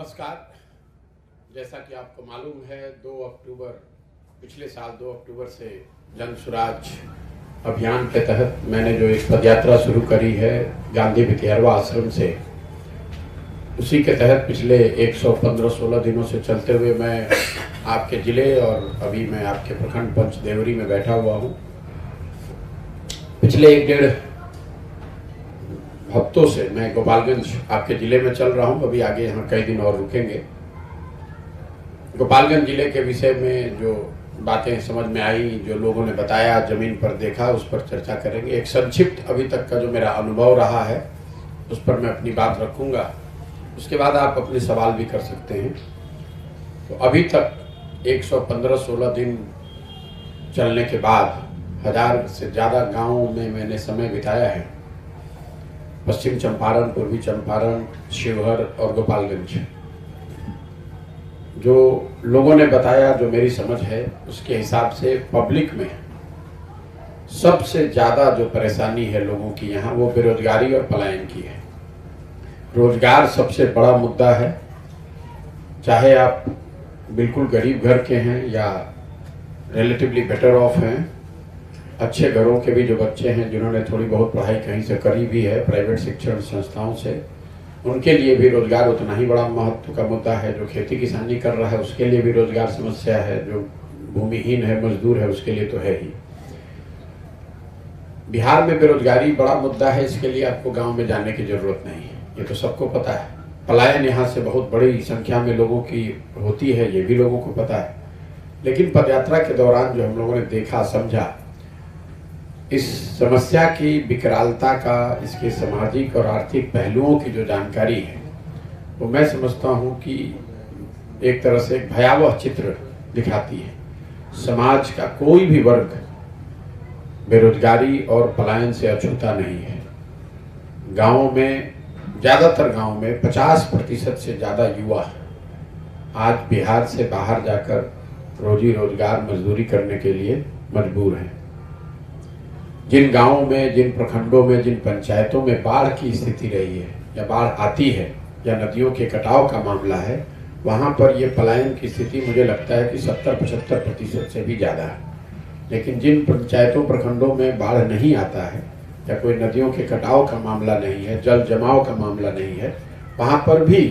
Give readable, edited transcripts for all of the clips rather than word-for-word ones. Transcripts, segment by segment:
नमस्कार। जैसा कि आपको मालूम है 2 अक्टूबर पिछले साल 2 अक्टूबर से जन सुराज अभियान के तहत मैंने जो एक पदयात्रा शुरू करी है गांधी विद्यारवा आश्रम से, उसी के तहत पिछले 115-16 दिनों से चलते हुए मैं आपके ज़िले और अभी मैं आपके प्रखंड पंचदेवरी में बैठा हुआ हूँ। पिछले 1-1.5 हफ्तों से मैं गोपालगंज आपके ज़िले में चल रहा हूँ। अभी आगे यहाँ कई दिन और रुकेंगे। गोपालगंज ज़िले के विषय में जो बातें समझ में आई, जो लोगों ने बताया, ज़मीन पर देखा, उस पर चर्चा करेंगे। एक संक्षिप्त अभी तक का जो मेरा अनुभव रहा है उस पर मैं अपनी बात रखूँगा। उसके बाद आप अपने सवाल भी कर सकते हैं। तो अभी तक 115-16 दिन चलने के बाद 1000 से ज़्यादा गाँवों में मैंने समय बिताया है। पश्चिम चंपारण, पूर्वी चंपारण, शिवहर और गोपालगंज। जो लोगों ने बताया, जो मेरी समझ है, उसके हिसाब से पब्लिक में सबसे ज़्यादा जो परेशानी है लोगों की यहाँ, वो बेरोजगारी और पलायन की है। रोजगार सबसे बड़ा मुद्दा है। चाहे आप बिल्कुल गरीब घर के हैं या रिलेटिवली बेटर ऑफ हैं, अच्छे घरों के भी जो बच्चे हैं जिन्होंने थोड़ी बहुत पढ़ाई कहीं से करी भी है प्राइवेट शिक्षण संस्थाओं से, उनके लिए भी रोजगार उतना ही बड़ा महत्व का मुद्दा है। जो खेती किसानी कर रहा है उसके लिए भी रोजगार समस्या है। जो भूमिहीन है, मजदूर है, उसके लिए तो है ही। बिहार में बेरोजगारी बड़ा मुद्दा है। इसके लिए आपको गांव में जाने की जरूरत नहीं है, ये तो सबको पता है। पलायन यहाँ से बहुत बड़ी संख्या में लोगों की होती है, ये भी लोगों को पता है। लेकिन पदयात्रा के दौरान जो हम लोगों ने देखा, समझा, इस समस्या की विकरालता का, इसके सामाजिक और आर्थिक पहलुओं की जो जानकारी है, वो मैं समझता हूँ कि एक तरह से एक भयावह चित्र दिखाती है। समाज का कोई भी वर्ग बेरोजगारी और पलायन से अछूता नहीं है। गाँवों में, ज़्यादातर गाँव में 50% से ज़्यादा युवा आज बिहार से बाहर जाकर रोजी रोजगार, मजदूरी करने के लिए मजबूर हैं। जिन गांवों में, जिन प्रखंडों में, जिन पंचायतों में बाढ़ की स्थिति रही है या बाढ़ आती है या नदियों के कटाव का मामला है, वहां पर ये पलायन की स्थिति मुझे लगता है कि 70-75% से भी ज़्यादा है। लेकिन जिन पंचायतों, प्रखंडों में बाढ़ नहीं आता है या कोई नदियों के कटाव का मामला नहीं है, जल जमाव का मामला नहीं है, वहाँ पर भी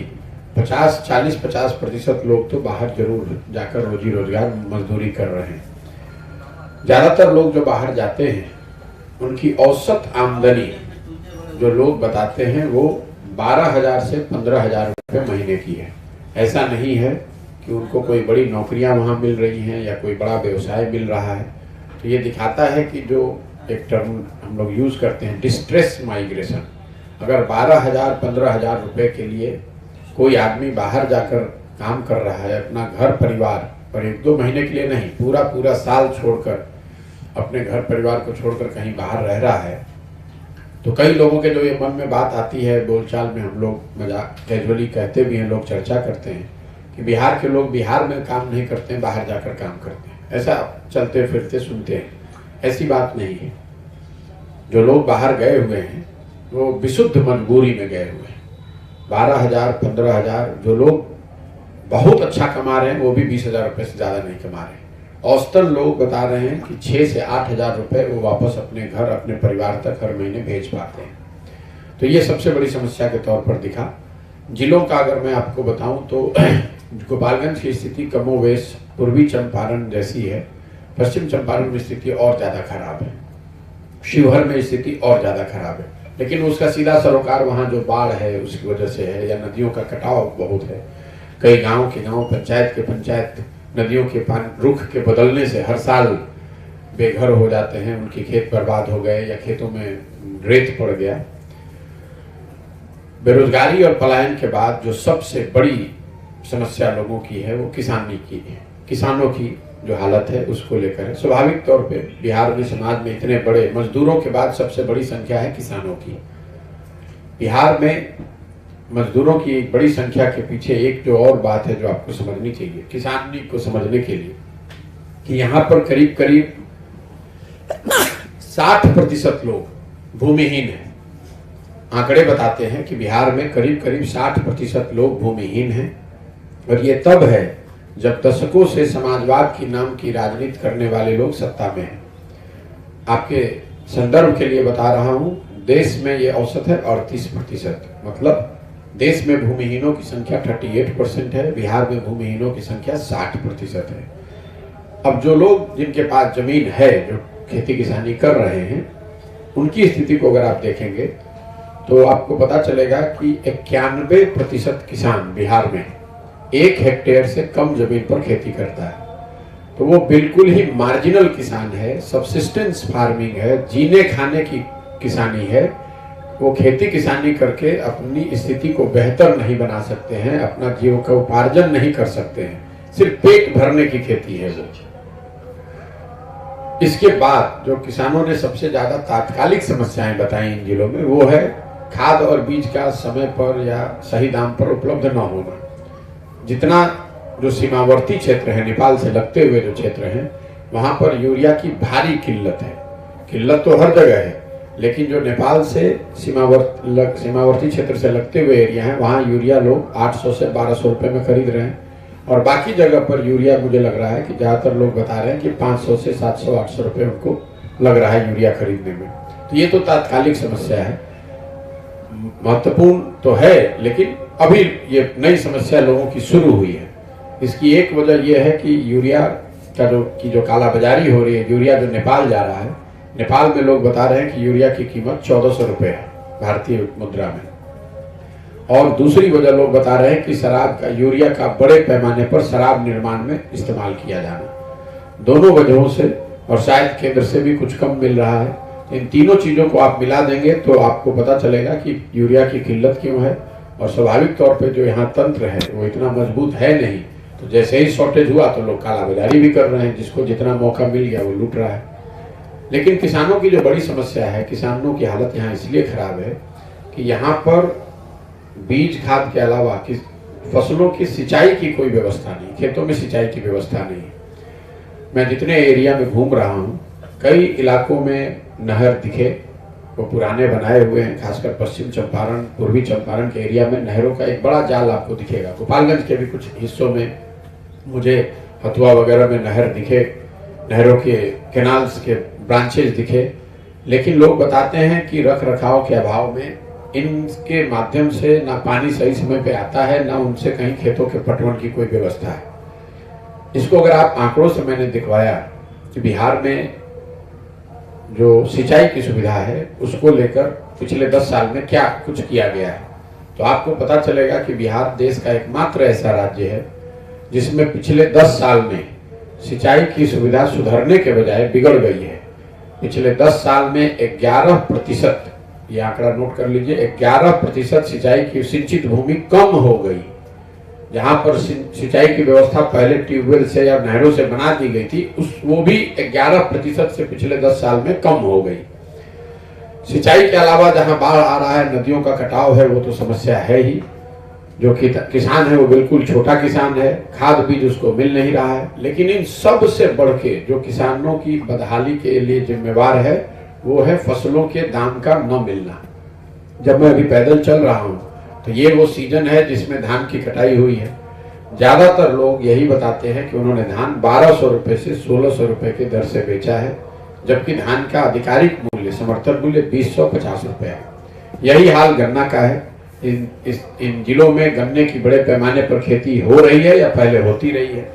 40-50% लोग तो बाहर जरूर जाकर रोजी रोजगार, मजदूरी कर रहे हैं। ज़्यादातर लोग जो बाहर जाते हैं उनकी औसत आमदनी जो लोग बताते हैं वो 12,000 से 15,000 रुपये महीने की है। ऐसा नहीं है कि उनको कोई बड़ी नौकरियां वहाँ मिल रही हैं या कोई बड़ा व्यवसाय मिल रहा है। तो ये दिखाता है कि जो एक टर्म हम लोग यूज़ करते हैं, डिस्ट्रेस माइग्रेशन, अगर 12,000 15,000 रुपये के लिए कोई आदमी बाहर जाकर काम कर रहा है, अपना घर परिवार और 1-2 महीने के लिए नहीं, पूरा साल छोड़कर, अपने घर परिवार को छोड़कर कहीं बाहर रह रहा है, तो कई लोगों के जो ये मन में बात आती है, बोलचाल में हम लोग मजाक कैजुअली कहते भी हैं, लोग चर्चा करते हैं कि बिहार के लोग बिहार में काम नहीं करते हैं, बाहर जाकर काम करते हैं। ऐसा चलते फिरते सुनते हैं। ऐसी बात नहीं है। जो लोग बाहर गए हुए हैं वो विशुद्ध मजबूरी में गए हुए हैं। 12,000 15,000, जो लोग बहुत अच्छा कमा रहे हैं वो भी 20,000 रुपये से ज़्यादा नहीं कमा रहे हैं। औसतन लोग बता रहे हैं कि 6 से 8,000 रुपये वो वापस अपने घर, अपने परिवार तक हर महीने भेज पाते हैं। तो ये सबसे बड़ी समस्या के तौर पर दिखा। जिलों का अगर मैं आपको बताऊं तो गोपालगंज की स्थिति कमोवेश पूर्वी चंपारण जैसी है। पश्चिम चंपारण में स्थिति और ज़्यादा खराब है। शिवहर में स्थिति और ज़्यादा खराब है। लेकिन उसका सीधा सरोकार वहाँ जो बाढ़ है उसकी वजह से है, या नदियों का कटाव बहुत है। कई गाँव के गाँव, पंचायत के पंचायत नदियों के पानी, रुख के बदलने से हर साल बेघर हो जाते हैं। उनके खेत बर्बाद हो गए या खेतों में रेत पड़ गया। बेरोजगारी और पलायन के बाद जो सबसे बड़ी समस्या लोगों की है वो किसानी की है। किसानों की जो हालत है उसको लेकर है। स्वाभाविक तौर पे बिहार में, समाज में इतने बड़े मजदूरों के बाद सबसे बड़ी संख्या है किसानों की। बिहार में मजदूरों की एक बड़ी संख्या के पीछे एक जो और बात है जो आपको समझनी चाहिए किसानी को समझने के लिए, कि यहाँ पर करीब 60% लोग भूमिहीन हैं। आंकड़े बताते हैं कि बिहार में करीब 60% लोग भूमिहीन हैं। और ये तब है जब दशकों से समाजवाद की नाम की राजनीति करने वाले लोग सत्ता में हैं। आपके संदर्भ के लिए बता रहा हूं, देश में ये औसत है 38%। मतलब देश में भूमिहीनों की संख्या 38% है, बिहार में भूमिहीनों की संख्या 60% है। अब जो लोग जिनके पास जमीन है, जो खेती किसानी कर रहे हैं, उनकी स्थिति को अगर आप देखेंगे तो आपको पता चलेगा कि 91% किसान बिहार में 1 हेक्टेयर से कम जमीन पर खेती करता है। तो वो बिल्कुल ही मार्जिनल किसान है, सब्सिस्टेंस फार्मिंग है, जीने खाने की किसानी है। वो खेती किसानी करके अपनी स्थिति को बेहतर नहीं बना सकते हैं, अपना जीव का उपार्जन नहीं कर सकते हैं, सिर्फ पेट भरने की खेती है वो। इसके बाद जो किसानों ने सबसे ज्यादा तात्कालिक समस्याएं बताई इन जिलों में, वो है खाद और बीज का समय पर या सही दाम पर उपलब्ध न होना। जितना जो सीमावर्ती क्षेत्र है, नेपाल से लगते हुए जो क्षेत्र हैं, वहां पर यूरिया की भारी किल्लत है। किल्लत तो हर जगह है, लेकिन जो नेपाल से सीमावर्ती क्षेत्र से लगते हुए एरिया है, वहाँ यूरिया लोग 800 से 1200 रुपए में खरीद रहे हैं। और बाकी जगह पर यूरिया मुझे लग रहा है कि ज़्यादातर लोग बता रहे हैं कि 500 से 700-800 रुपये उनको लग रहा है यूरिया खरीदने में। तो ये तो तात्कालिक समस्या है, महत्वपूर्ण तो है, लेकिन अभी ये नई समस्या लोगों की शुरू हुई है। इसकी एक वजह यह है कि यूरिया का जो कालाबाजारी हो रही है, यूरिया जो नेपाल जा रहा है, नेपाल में लोग बता रहे हैं कि यूरिया की कीमत 1400 रुपये है भारतीय मुद्रा में। और दूसरी वजह लोग बता रहे हैं कि शराब का, यूरिया का बड़े पैमाने पर शराब निर्माण में इस्तेमाल किया जाना। दोनों वजहों से, और शायद केंद्र से भी कुछ कम मिल रहा है। इन तीनों चीज़ों को आप मिला देंगे तो आपको पता चलेगा कि यूरिया की किल्लत क्यों है। और स्वाभाविक तौर पे जो यहाँ तंत्र है वो इतना मजबूत है नहीं, तो जैसे ही शॉर्टेज हुआ तो लोग कालाबाजारी भी कर रहे हैं, जिसको जितना मौका मिल गया वो लूट रहा है। लेकिन किसानों की जो बड़ी समस्या है, किसानों की हालत यहाँ इसलिए खराब है कि यहाँ पर बीज खाद के अलावा फसलों की सिंचाई की कोई व्यवस्था नहीं, खेतों में सिंचाई की व्यवस्था नहीं। मैं जितने एरिया में घूम रहा हूँ, कई इलाकों में नहर दिखे, वो पुराने बनाए हुए हैं, खासकर पश्चिम चंपारण, पूर्वी चंपारण के एरिया में नहरों का एक बड़ा जाल आपको दिखेगा। गोपालगंज के भी कुछ हिस्सों में मुझे हथुआ वगैरह में नहर दिखे, नहरों के कैनाल्स के ब्रांचेज दिखे। लेकिन लोग बताते हैं कि रख रखाव के अभाव में इनके माध्यम से ना पानी सही समय पे आता है, ना उनसे कहीं खेतों के पटवन की कोई व्यवस्था है। इसको अगर आप आंकड़ों से मैंने दिखवाया कि बिहार में जो सिंचाई की सुविधा है उसको लेकर पिछले 10 साल में क्या कुछ किया गया है, तो आपको पता चलेगा कि बिहार देश का एकमात्र ऐसा राज्य है जिसमें पिछले 10 साल में सिंचाई की सुविधा सुधरने के बजाय बिगड़ गई है। पिछले 10 साल में 11%, ये आंकड़ा नोट कर लीजिए, 11% सिंचाई की सिंचित भूमि कम हो गई। जहां पर सिंचाई की व्यवस्था पहले ट्यूबवेल से या नहरों से बना दी गई थी, वो भी 11% से पिछले 10 साल में कम हो गई। सिंचाई के अलावा जहां बाढ़ आ रहा है, नदियों का कटाव है, वो तो समस्या है ही। जो किसान है वो बिल्कुल छोटा किसान है, खाद बीज उसको मिल नहीं रहा है। लेकिन इन सब से बढ़ के जो किसानों की बदहाली के लिए जिम्मेवार है, वो है फसलों के दाम का न मिलना। जब मैं अभी पैदल चल रहा हूँ तो ये वो सीजन है जिसमें धान की कटाई हुई है। ज्यादातर लोग यही बताते हैं कि उन्होंने धान 1200 रुपए से 1600 रुपए की दर से बेचा है, जबकि धान का आधिकारिक मूल्य, समर्थन मूल्य 2050 रुपए है। यही हाल गन्ना का है। इन जिलों में गन्ने की बड़े पैमाने पर खेती हो रही है या पहले होती रही है।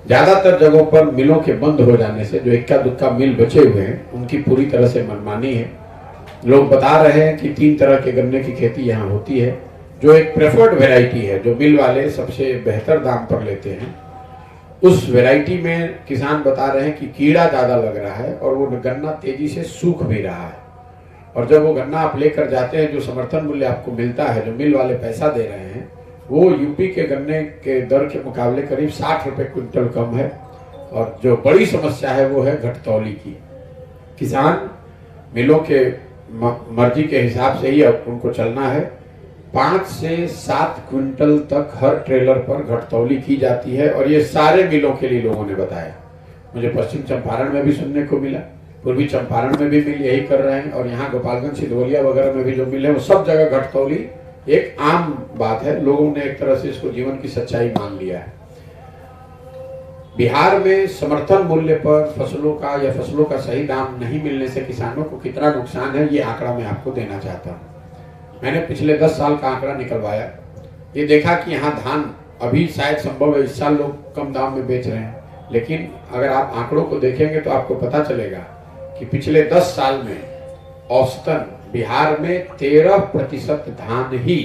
ज्यादातर जगहों पर मिलों के बंद हो जाने से जो इक्का दुक्का मिल बचे हुए हैं, उनकी पूरी तरह से मनमानी है। लोग बता रहे हैं कि 3 तरह के गन्ने की खेती यहाँ होती है। जो एक प्रेफर्ड वेराइटी है, जो मिल वाले सबसे बेहतर दाम पर लेते हैं, उस वेराइटी में किसान बता रहे हैं कि कीड़ा ज्यादा लग रहा है और वो गन्ना तेजी से सूख भी रहा है। और जब वो गन्ना आप लेकर जाते हैं, जो समर्थन मूल्य आपको मिलता है, जो मिल वाले पैसा दे रहे हैं, वो यूपी के गन्ने के दर के मुकाबले करीब 60 रुपए क्विंटल कम है। और जो बड़ी समस्या है वो है घटतौली की। किसान मिलों के मर्जी के हिसाब से ही अब उनको चलना है। 5 से 7 क्विंटल तक हर ट्रेलर पर घटतौली की जाती है, और ये सारे मिलों के लिए लोगों ने बताया। मुझे पश्चिम चंपारण में भी सुनने को मिला, पूर्वी चंपारण में भी मिल यही कर रहे हैं, और यहाँ गोपालगंज, सिधवलिया वगैरह में भी जो मिल है, वो सब जगह घटतौली एक आम बात है, लोगों ने एक तरह से इसको जीवन की सच्चाई मान लिया है। बिहार में समर्थन मूल्य पर फसलों का या फसलों का सही दाम नहीं मिलने से किसानों को कितना नुकसान है, ये आंकड़ा मैं आपको देना चाहता हूँ। मैंने पिछले 10 साल का आंकड़ा निकलवाया, ये देखा कि यहाँ धान अभी शायद संभव है इस साल लोग कम दाम में बेच रहे हैं, लेकिन अगर आप आंकड़ों को देखेंगे तो आपको पता चलेगा कि पिछले 10 साल में औसतन बिहार में 13% धान ही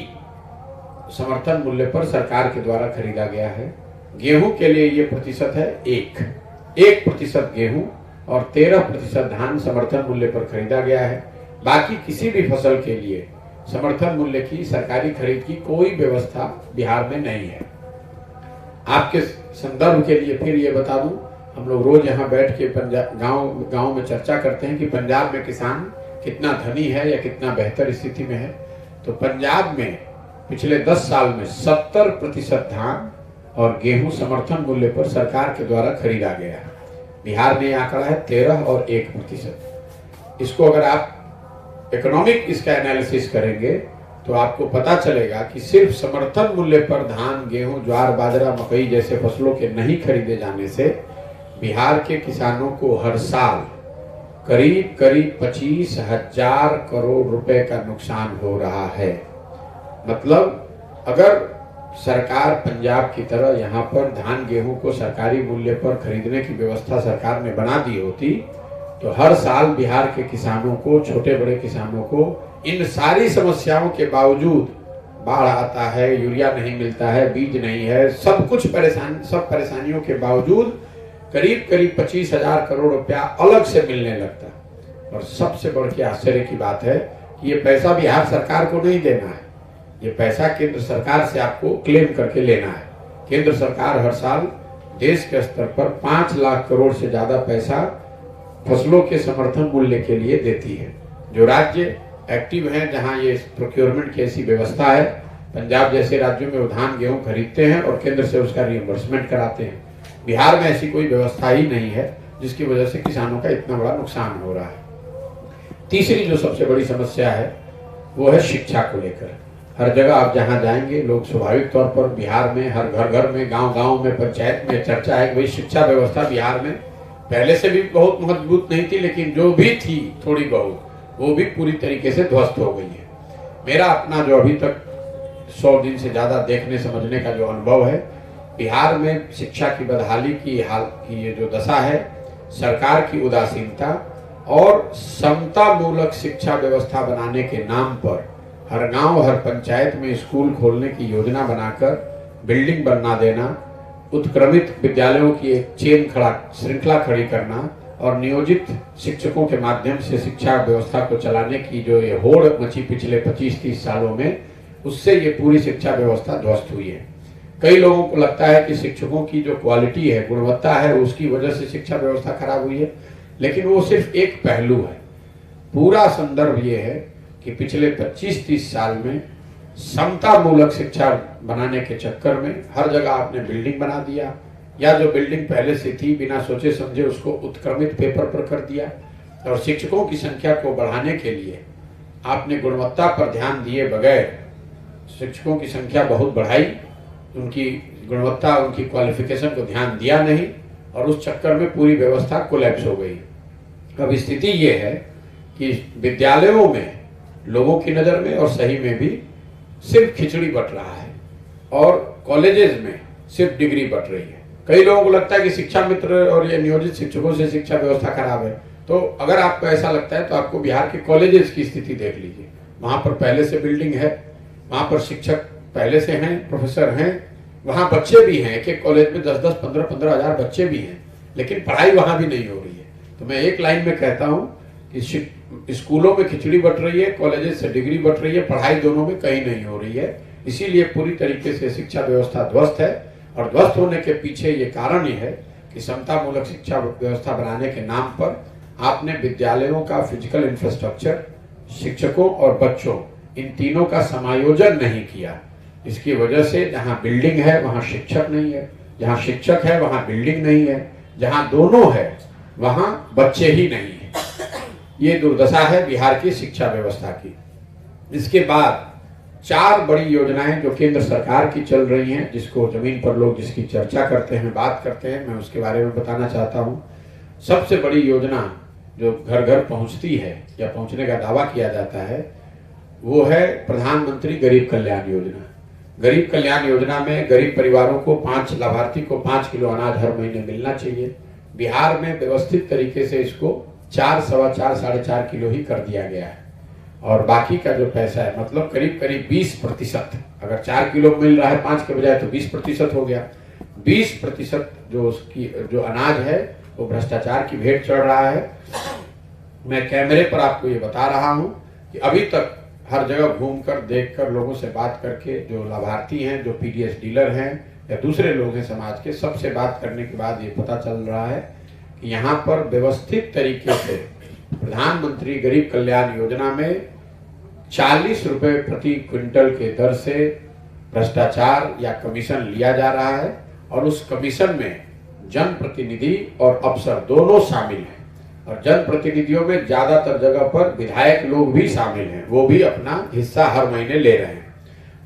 समर्थन मूल्य पर सरकार के द्वारा खरीदा गया है। गेहूं के लिए ये प्रतिशत है 1% गेहूं और 13% धान समर्थन मूल्य पर खरीदा गया है। बाकी किसी भी फसल के लिए समर्थन मूल्य की सरकारी खरीद की कोई व्यवस्था बिहार में नहीं है। आपके संदर्भ के लिए फिर ये बता दूं, हम लोग रोज यहाँ बैठ के गांव में चर्चा करते हैं कि पंजाब में किसान कितना धनी है या कितना बेहतर स्थिति में है। तो पंजाब में पिछले 10 साल में 70% धान और गेहूं समर्थन मूल्य पर सरकार के द्वारा खरीदा गया है। बिहार में आंकड़ा है 13 और 1%। इसको अगर आप इकोनॉमिक इसका एनालिसिस करेंगे तो आपको पता चलेगा कि सिर्फ समर्थन मूल्य पर धान, गेहूं, ज्वार, बाजरा, मकई जैसे फसलों के नहीं खरीदे जाने से बिहार के किसानों को हर साल करीब 25,000 करोड़ रुपए का नुकसान हो रहा है। मतलब अगर सरकार पंजाब की तरह यहाँ पर धान, गेहूं को सरकारी मूल्य पर खरीदने की व्यवस्था सरकार ने बना दी होती तो हर साल बिहार के किसानों को, छोटे बड़े किसानों को इन सारी समस्याओं के बावजूद, बाढ़ आता है, यूरिया नहीं मिलता है, बीज नहीं है, सब परेशानियों के बावजूद करीब 25,000 करोड़ रुपया अलग से मिलने लगता। और सबसे बढ़ के आश्चर्य की बात है कि ये पैसा बिहार सरकार को नहीं देना है, ये पैसा केंद्र सरकार से आपको क्लेम करके लेना है। केंद्र सरकार हर साल देश के स्तर पर 5 लाख करोड़ से ज्यादा पैसा फसलों के समर्थन मूल्य के लिए देती है। जो राज्य एक्टिव हैं, जहां ये प्रोक्योरमेंट की ऐसी व्यवस्था है, पंजाब जैसे राज्यों में वो धान, गेहूं खरीदते हैं और केंद्र से उसका रिइंबर्समेंट कराते हैं। बिहार में ऐसी कोई व्यवस्था ही नहीं है, जिसकी वजह से किसानों का इतना बड़ा नुकसान हो रहा है। तीसरी जो सबसे बड़ी समस्या है वो है शिक्षा को लेकर। हर जगह आप जहां जाएंगे, लोग स्वाभाविक तौर पर बिहार में हर घर में, गांव में, पंचायत में चर्चा है कि भाई शिक्षा व्यवस्था बिहार में पहले से भी बहुत मजबूत नहीं थी, लेकिन जो भी थी थोड़ी बहुत, वो भी पूरी तरीके से ध्वस्त हो गई है। मेरा अपना जो अभी तक 100 दिन से ज्यादा देखने समझने का जो अनुभव है, बिहार में शिक्षा की बदहाली की ये जो दशा है, सरकार की उदासीनता और समता मूलक शिक्षा व्यवस्था बनाने के नाम पर हर गांव, हर पंचायत में स्कूल खोलने की योजना बनाकर बिल्डिंग बना देना, उत्क्रमित विद्यालयों की एक श्रृंखला खड़ी करना और नियोजित शिक्षकों के माध्यम से शिक्षा व्यवस्था को चलाने की जो ये होड़ मची पिछले 25-30 सालों में, उससे ये पूरी शिक्षा व्यवस्था ध्वस्त हुई है। कई लोगों को लगता है कि शिक्षकों की जो क्वालिटी है, गुणवत्ता है, उसकी वजह से शिक्षा व्यवस्था खराब हुई है, लेकिन वो सिर्फ एक पहलू है। पूरा संदर्भ ये है कि पिछले 25-30 साल में समता मूलक शिक्षा बनाने के चक्कर में हर जगह आपने बिल्डिंग बना दिया, या जो बिल्डिंग पहले से थी बिना सोचे समझे उसको उत्क्रमित पेपर पर कर दिया, और शिक्षकों की संख्या को बढ़ाने के लिए आपने गुणवत्ता पर ध्यान दिए बगैर शिक्षकों की संख्या बहुत बढ़ाई, उनकी गुणवत्ता, उनकी क्वालिफिकेशन को ध्यान दिया नहीं, और उस चक्कर में पूरी व्यवस्था कोलैप्स हो गई। अब स्थिति ये है कि विद्यालयों में लोगों की नज़र में और सही में भी सिर्फ खिचड़ी बट रहा है और कॉलेजेस में सिर्फ डिग्री बट रही है। कई लोगों को लगता है कि शिक्षा मित्र और ये नियोजित शिक्षकों से शिक्षा व्यवस्था खराब है। तो अगर आपको ऐसा लगता है तो आपको बिहार के कॉलेजेस की स्थिति देख लीजिए। वहां पर पहले से बिल्डिंग है, वहां पर शिक्षक पहले से हैं, प्रोफेसर हैं, वहां बच्चे भी हैं, एक कॉलेज में 10-10, 15-15 हजार बच्चे भी हैं, लेकिन पढ़ाई वहां भी नहीं हो रही है। तो मैं एक लाइन में कहता हूं कि स्कूलों में खिचड़ी बट रही है, कॉलेजेस से डिग्री बट रही है, पढ़ाई दोनों में कहीं नहीं हो रही है। इसीलिए पूरी तरीके से शिक्षा व्यवस्था ध्वस्त है, और ध्वस्त होने के पीछे ये कारण ही है कि समता मूलक शिक्षा व्यवस्था बनाने के नाम पर आपने विद्यालयों का फिजिकल इंफ्रास्ट्रक्चर, शिक्षकों और बच्चों, इन तीनों का समायोजन नहीं किया। इसकी वजह से जहां बिल्डिंग है वहां शिक्षक नहीं है, जहां शिक्षक है वहां बिल्डिंग नहीं है, जहां दोनों है वहां बच्चे ही नहीं है। ये दुर्दशा है बिहार की शिक्षा व्यवस्था की। इसके बाद 4 बड़ी योजनाएं जो केंद्र सरकार की चल रही हैं, जिसको जमीन पर लोग जिसकी चर्चा करते हैं, बात करते हैं, मैं उसके बारे में बताना चाहता हूं। सबसे बड़ी योजना जो घर घर पहुंचती है या पहुंचने का दावा किया जाता है, वो है प्रधानमंत्री गरीब कल्याण योजना। गरीब कल्याण योजना में गरीब परिवारों को 5 लाभार्थी को 5 किलो अनाज हर महीने मिलना चाहिए। बिहार में व्यवस्थित तरीके से इसको 4, सवा 4, 4.5 किलो ही कर दिया गया है, और बाकी का जो पैसा है, मतलब करीब करीब 20%, अगर 4 किलो मिल रहा है 5 के बजाय तो 20% हो गया। 20% जो उसकी जो अनाज है वो भ्रष्टाचार की भेंट चढ़ रहा है। मैं कैमरे पर आपको ये बता रहा हूं कि अभी तक हर जगह घूमकर, देखकर, लोगों से बात करके, जो लाभार्थी हैं, जो पीडीएस डीलर हैं या दूसरे लोग हैं समाज के, सबसे बात करने के बाद ये पता चल रहा है कि यहाँ पर व्यवस्थित तरीके से प्रधानमंत्री गरीब कल्याण योजना में 40 रुपए प्रति क्विंटल के दर से भ्रष्टाचार या कमीशन लिया जा रहा है, और उस कमीशन में जनप्रतिनिधि और अफसर दोनों शामिल हैं, और जनप्रतिनिधियों में ज्यादातर जगह पर विधायक लोग भी शामिल हैं, वो भी अपना हिस्सा हर महीने ले रहे हैं।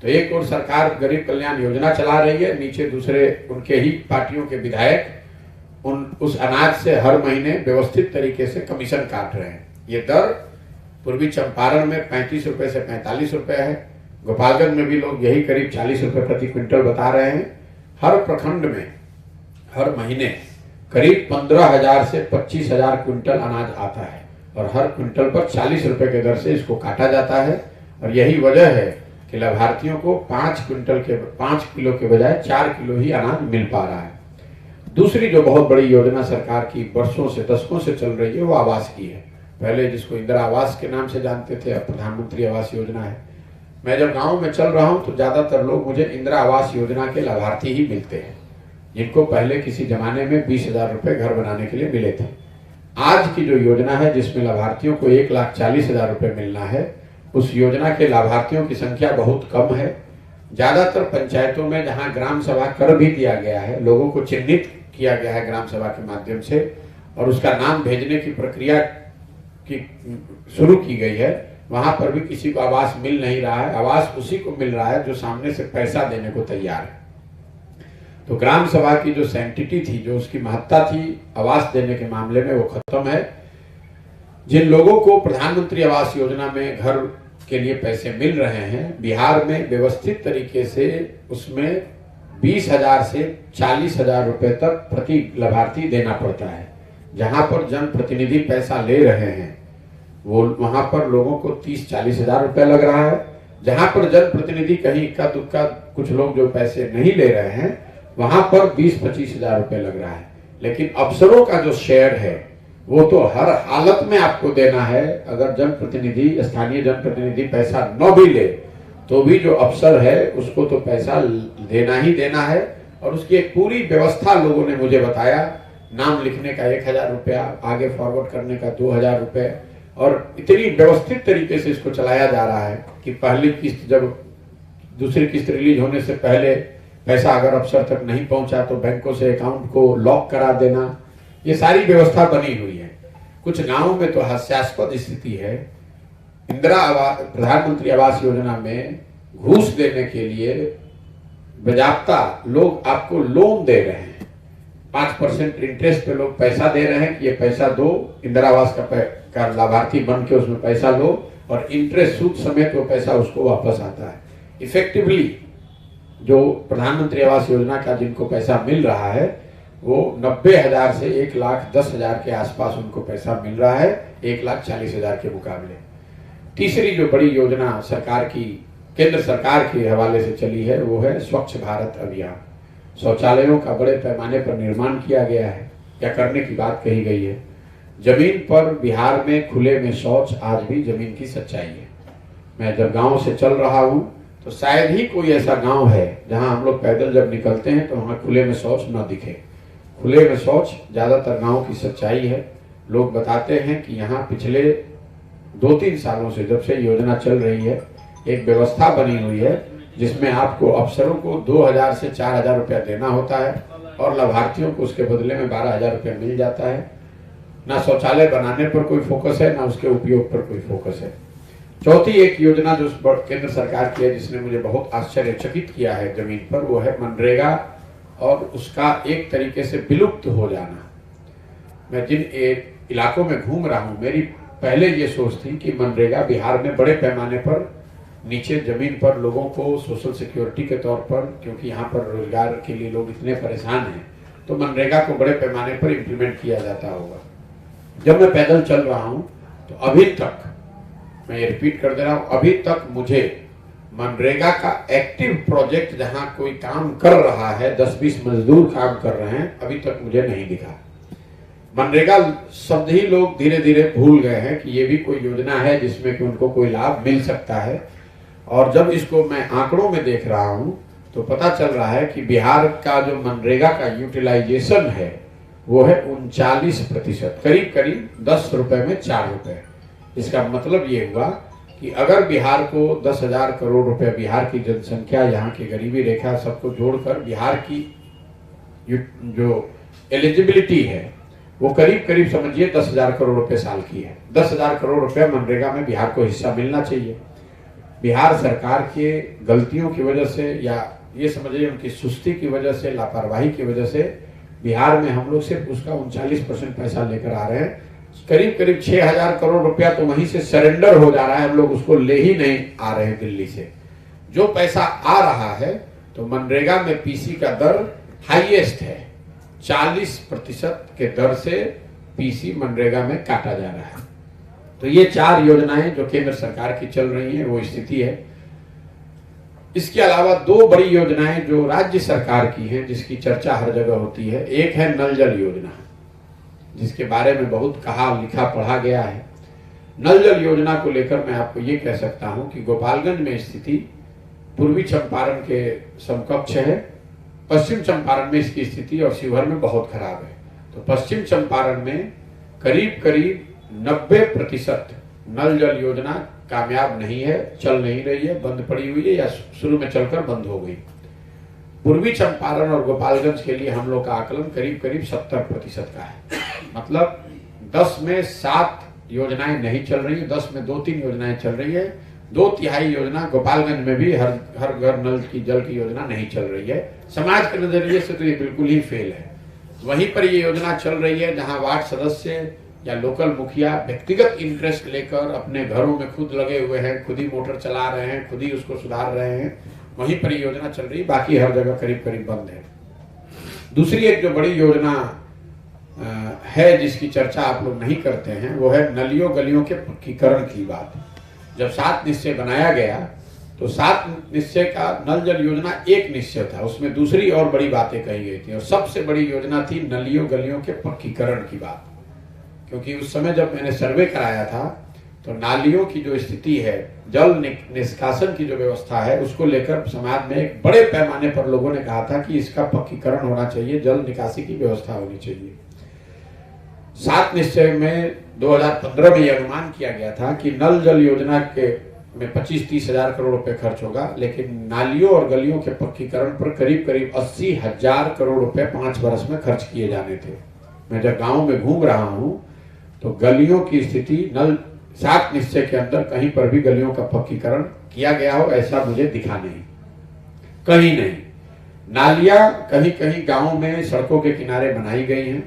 तो एक और सरकार गरीब कल्याण योजना चला रही है, नीचे दूसरे उनके ही पार्टियों के विधायक उस अनाज से हर महीने व्यवस्थित तरीके से कमीशन काट रहे हैं। ये दर पूर्वी चंपारण में 35 रुपए से 45 रुपए है, गोपालगंज में भी लोग यही करीब 40 रुपए प्रति क्विंटल बता रहे हैं। हर प्रखंड में हर महीने करीब 15,000 से 25,000 क्विंटल अनाज आता है, और हर क्विंटल पर 40 रुपए के दर से इसको काटा जाता है, और यही वजह है कि लाभार्थियों को 5 किलो के बजाय 4 किलो ही अनाज मिल पा रहा है। दूसरी जो बहुत बड़ी योजना सरकार की वर्षों से, दशकों से चल रही है, वो आवास की है। पहले जिसको इंदिरा आवास के नाम से जानते थे, अब प्रधानमंत्री आवास योजना है। मैं जब गांव में चल रहा हूं तो ज्यादातर लोग मुझे इंदिरा आवास योजना के लाभार्थी ही मिलते हैं, जिनको पहले किसी जमाने में 20,000 रुपए घर बनाने के लिए मिले थे। आज की जो योजना है, जिसमें लाभार्थियों को 1,40,000 रुपए मिलना है, उस योजना के लाभार्थियों की संख्या बहुत कम है। ज्यादातर पंचायतों में जहां ग्राम सभा कर भी दिया गया है, लोगों को चिन्हित किया गया है ग्राम सभा के माध्यम से, और उसका नाम भेजने की प्रक्रिया की शुरू की गई है, वहां पर भी किसी को आवास मिल नहीं रहा है। आवास उसी को मिल रहा है जो सामने से पैसा देने को तैयार है। तो ग्राम सभा की जो सैंक्टिटी थी, जो उसकी महत्ता थी आवास देने के मामले में, वो खत्म है। जिन लोगों को प्रधानमंत्री आवास योजना में घर के लिए पैसे मिल रहे हैं, बिहार में व्यवस्थित तरीके से उसमें 20,000 से 40,000 रुपए तक प्रति लाभार्थी देना पड़ता है। जहां पर जनप्रतिनिधि पैसा ले रहे हैं, वो वहां पर लोगों को 30-40,000 रुपए लग रहा है। जहां पर जनप्रतिनिधि कहीं इक्का दुक्का कुछ लोग जो पैसे नहीं ले रहे हैं, वहां पर 20-25,000 रुपए लग रहा है। लेकिन अफसरों का जो शेयर है, वो तो हर हालत में आपको देना है। अगर जनप्रतिनिधि, स्थानीय जनप्रतिनिधि पैसा न भी ले तो भी जो अफसर है उसको तो पैसा देना ही देना है, और उसकी एक पूरी व्यवस्था लोगों ने मुझे बताया। नाम लिखने का 1,000 रुपया, आगे फॉरवर्ड करने का 2,000 रुपए, और इतनी व्यवस्थित तरीके से इसको चलाया जा रहा है कि पहली किस्त, जब दूसरी किस्त रिलीज होने से पहले पैसा अगर अफसर तक नहीं पहुंचा तो बैंकों से अकाउंट को लॉक करा देना, ये सारी व्यवस्था बनी हुई है। कुछ गांवों में तो हास्यास्पद स्थिति है। इंदिरा आवास, प्रधानमंत्री आवास योजना में घूस देने के लिए बजाप्ता लोग आपको लोन दे रहे हैं। 5% इंटरेस्ट पे लोग पैसा दे रहे हैं कि ये पैसा दो, इंदिरा आवास का लाभार्थी बन के उसमें पैसा लो, और इंटरेस्ट सूद समेत वो पैसा उसको वापस आता है। इफेक्टिवली जो प्रधानमंत्री आवास योजना का जिनको पैसा मिल रहा है, वो 90,000 से 1,10,000 के आसपास उनको पैसा मिल रहा है, 1,40,000 के मुकाबले। तीसरी जो बड़ी योजना सरकार की, केंद्र सरकार के हवाले से चली है, वो है स्वच्छ भारत अभियान। शौचालयों का बड़े पैमाने पर निर्माण किया गया है या करने की बात कही गई है। जमीन पर बिहार में खुले में शौच आज भी जमीन की सच्चाई है। मैं जब गांव से चल रहा हूं तो शायद ही कोई ऐसा गांव है जहां हम लोग पैदल जब निकलते हैं तो वहां खुले में शौच न दिखे। खुले में शौच ज्यादातर गांव की सच्चाई है। लोग बताते हैं कि यहाँ पिछले 2-3 सालों से, जब से योजना चल रही है, एक व्यवस्था बनी हुई है जिसमें आपको अफसरों को 2,000 से 4,000 रुपया देना होता है, और लाभार्थियों को उसके बदले में 12,000 रुपया मिल जाता है। ना शौचालय बनाने पर कोई फोकस है, ना उसके उपयोग पर कोई फोकस है। चौथी एक योजना जो केंद्र सरकार की है जिसने मुझे बहुत आश्चर्यचकित किया है जमीन पर, वो है मनरेगा और उसका एक तरीके से विलुप्त हो जाना। मैं जिन इलाकों में घूम रहा हूँ, मेरी पहले ये सोच थी कि मनरेगा बिहार में बड़े पैमाने पर नीचे जमीन पर लोगों को सोशल सिक्योरिटी के तौर पर, क्योंकि यहाँ पर रोजगार के लिए लोग इतने परेशान हैं, तो मनरेगा को बड़े पैमाने पर इम्प्लीमेंट किया जाता होगा। जब मैं पैदल चल रहा हूँ तो अभी तक, मैं ये रिपीट कर दे रहा हूँ, अभी तक मुझे मनरेगा का एक्टिव प्रोजेक्ट जहां कोई काम कर रहा है, 10-20 मजदूर काम कर रहे हैं, अभी तक मुझे नहीं दिखा। मनरेगा शब्द ही लोग धीरे धीरे भूल गए हैं कि ये भी कोई योजना है जिसमें कि उनको कोई लाभ मिल सकता है। और जब इसको मैं आंकड़ों में देख रहा हूं तो पता चल रहा है कि बिहार का जो मनरेगा का यूटिलाइजेशन है वो है 39%, करीब करीब 10 रुपए में 4 रुपए। इसका मतलब ये हुआ कि अगर बिहार को 10,000 करोड़ रुपए, बिहार की जनसंख्या, यहाँ की गरीबी रेखा, सबको जोड़कर बिहार की जो एलिजिबिलिटी है वो करीब करीब समझिए 10,000 करोड़ रुपए साल की है। 10,000 करोड़ रुपए मनरेगा में बिहार को हिस्सा मिलना चाहिए। बिहार सरकार के गलतियों की वजह से, या ये समझिए उनकी सुस्ती की वजह से, लापरवाही की वजह से बिहार में हम लोग सिर्फ उसका 39% पैसा लेकर आ रहे हैं। करीब करीब 6,000 करोड़ रुपया तो वहीं से सरेंडर हो जा रहा है, हम लोग उसको ले ही नहीं आ रहे हैं दिल्ली से। जो पैसा आ रहा है तो मनरेगा में पीसी का दर हाईएस्ट है, 40% के दर से पीसी मनरेगा में काटा जा रहा है। तो ये 4 योजनाएं जो केंद्र सरकार की चल रही हैं वो स्थिति है। इसके अलावा 2 बड़ी योजनाएं जो राज्य सरकार की हैं जिसकी चर्चा हर जगह होती है, एक है नल जल योजना, जिसके बारे में बहुत कहा लिखा पढ़ा गया है। नल जल योजना को लेकर मैं आपको ये कह सकता हूं कि गोपालगंज में स्थिति पूर्वी चंपारण के समकक्ष है, पश्चिम चंपारण में इसकी स्थिति और शिवहर में बहुत खराब है। तो पश्चिम चंपारण में करीब करीब 90% नल जल योजना कामयाब नहीं है, चल नहीं रही है, बंद पड़ी हुई है या शुरू में चलकर बंद हो गई। पूर्वी चंपारण और गोपालगंज के लिए हम लोग का आकलन करीब करीब 70% का है। मतलब 10 में 7 योजनाएं नहीं चल रही है, 10 में 2-3 योजनाएं चल रही है, 2/3 योजना गोपालगंज में भी हर घर नल की जल की योजना नहीं चल रही है। समाज के नजरिए से तो ये बिल्कुल ही फेल है। वहीं पर ये योजना चल रही है जहां वार्ड सदस्य या लोकल मुखिया व्यक्तिगत इंटरेस्ट लेकर अपने घरों में खुद लगे हुए हैं, खुद ही मोटर चला रहे हैं, खुद ही उसको सुधार रहे हैं, वहीं पर योजना चल रही है, बाकी हर जगह करीब करीब बंद है। दूसरी एक जो बड़ी योजना है जिसकी चर्चा आप लोग नहीं करते हैं वो है नलियों गलियों के पक्कीकरण की बात। जब 7 निश्चय बनाया गया तो 7 निश्चय का नल जल योजना एक निश्चय था, उसमें दूसरी और बड़ी बातें कही गई थी और सबसे बड़ी योजना थी नलियों गलियों के पक्कीकरण की बात। क्योंकि उस समय जब मैंने सर्वे कराया था तो नालियों की जो स्थिति है, जल निष्कासन की जो व्यवस्था है, उसको लेकर समाज में एक बड़े पैमाने पर लोगों ने कहा था कि इसका पक्कीकरण होना चाहिए, जल निकासी की व्यवस्था होनी चाहिए। 7 निश्चय में 2015 में यह अनुमान किया गया था कि नल जल योजना के में 25-30 हजार करोड़ रुपए खर्च होगा, लेकिन नालियों और गलियों के पक्कीकरण पर करीब करीब 80,000 करोड़ रुपए 5 वर्ष में खर्च किए जाने थे। मैं जब गांव में घूम रहा हूं तो गलियों की स्थिति 7 निश्चय के अंदर कहीं पर भी गलियों का पक्कीकरण किया गया हो ऐसा मुझे दिखा नहीं, कहीं नहीं। नालियां कहीं कहीं गांव में सड़कों के किनारे बनाई गई हैं,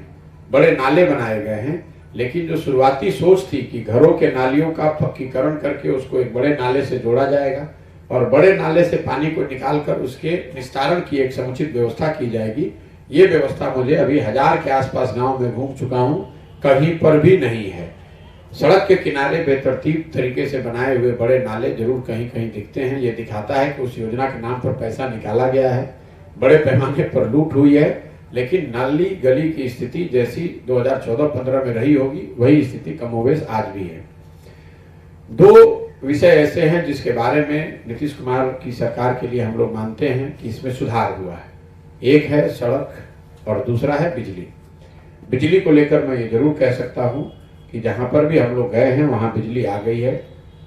बड़े नाले बनाए गए हैं, लेकिन जो शुरुआती सोच थी कि घरों के नालियों का पक्कीकरण करके उसको एक बड़े नाले से जोड़ा जाएगा और बड़े नाले से पानी को निकालकर उसके निस्तारण की एक समुचित व्यवस्था की जाएगी, ये व्यवस्था मुझे अभी 1000 के आसपास गांव में घूम चुका हूं, कहीं पर भी नहीं है। सड़क के किनारे बेतरतीब तरीके से बनाए हुए बड़े नाले जरूर कहीं कहीं दिखते हैं। ये दिखाता है कि उस योजना के नाम पर पैसा निकाला गया है, बड़े पैमाने पर लूट हुई है, लेकिन नाली गली की स्थिति जैसी 2014-15 में रही होगी वही स्थिति कमोबेश आज भी है। 2 विषय ऐसे हैं जिसके बारे में नीतीश कुमार की सरकार के लिए हम लोग मानते हैं कि इसमें सुधार हुआ है। एक है सड़क और दूसरा है बिजली। बिजली को लेकर मैं ये जरूर कह सकता हूं कि जहां पर भी हम लोग गए हैं वहां बिजली आ गई है।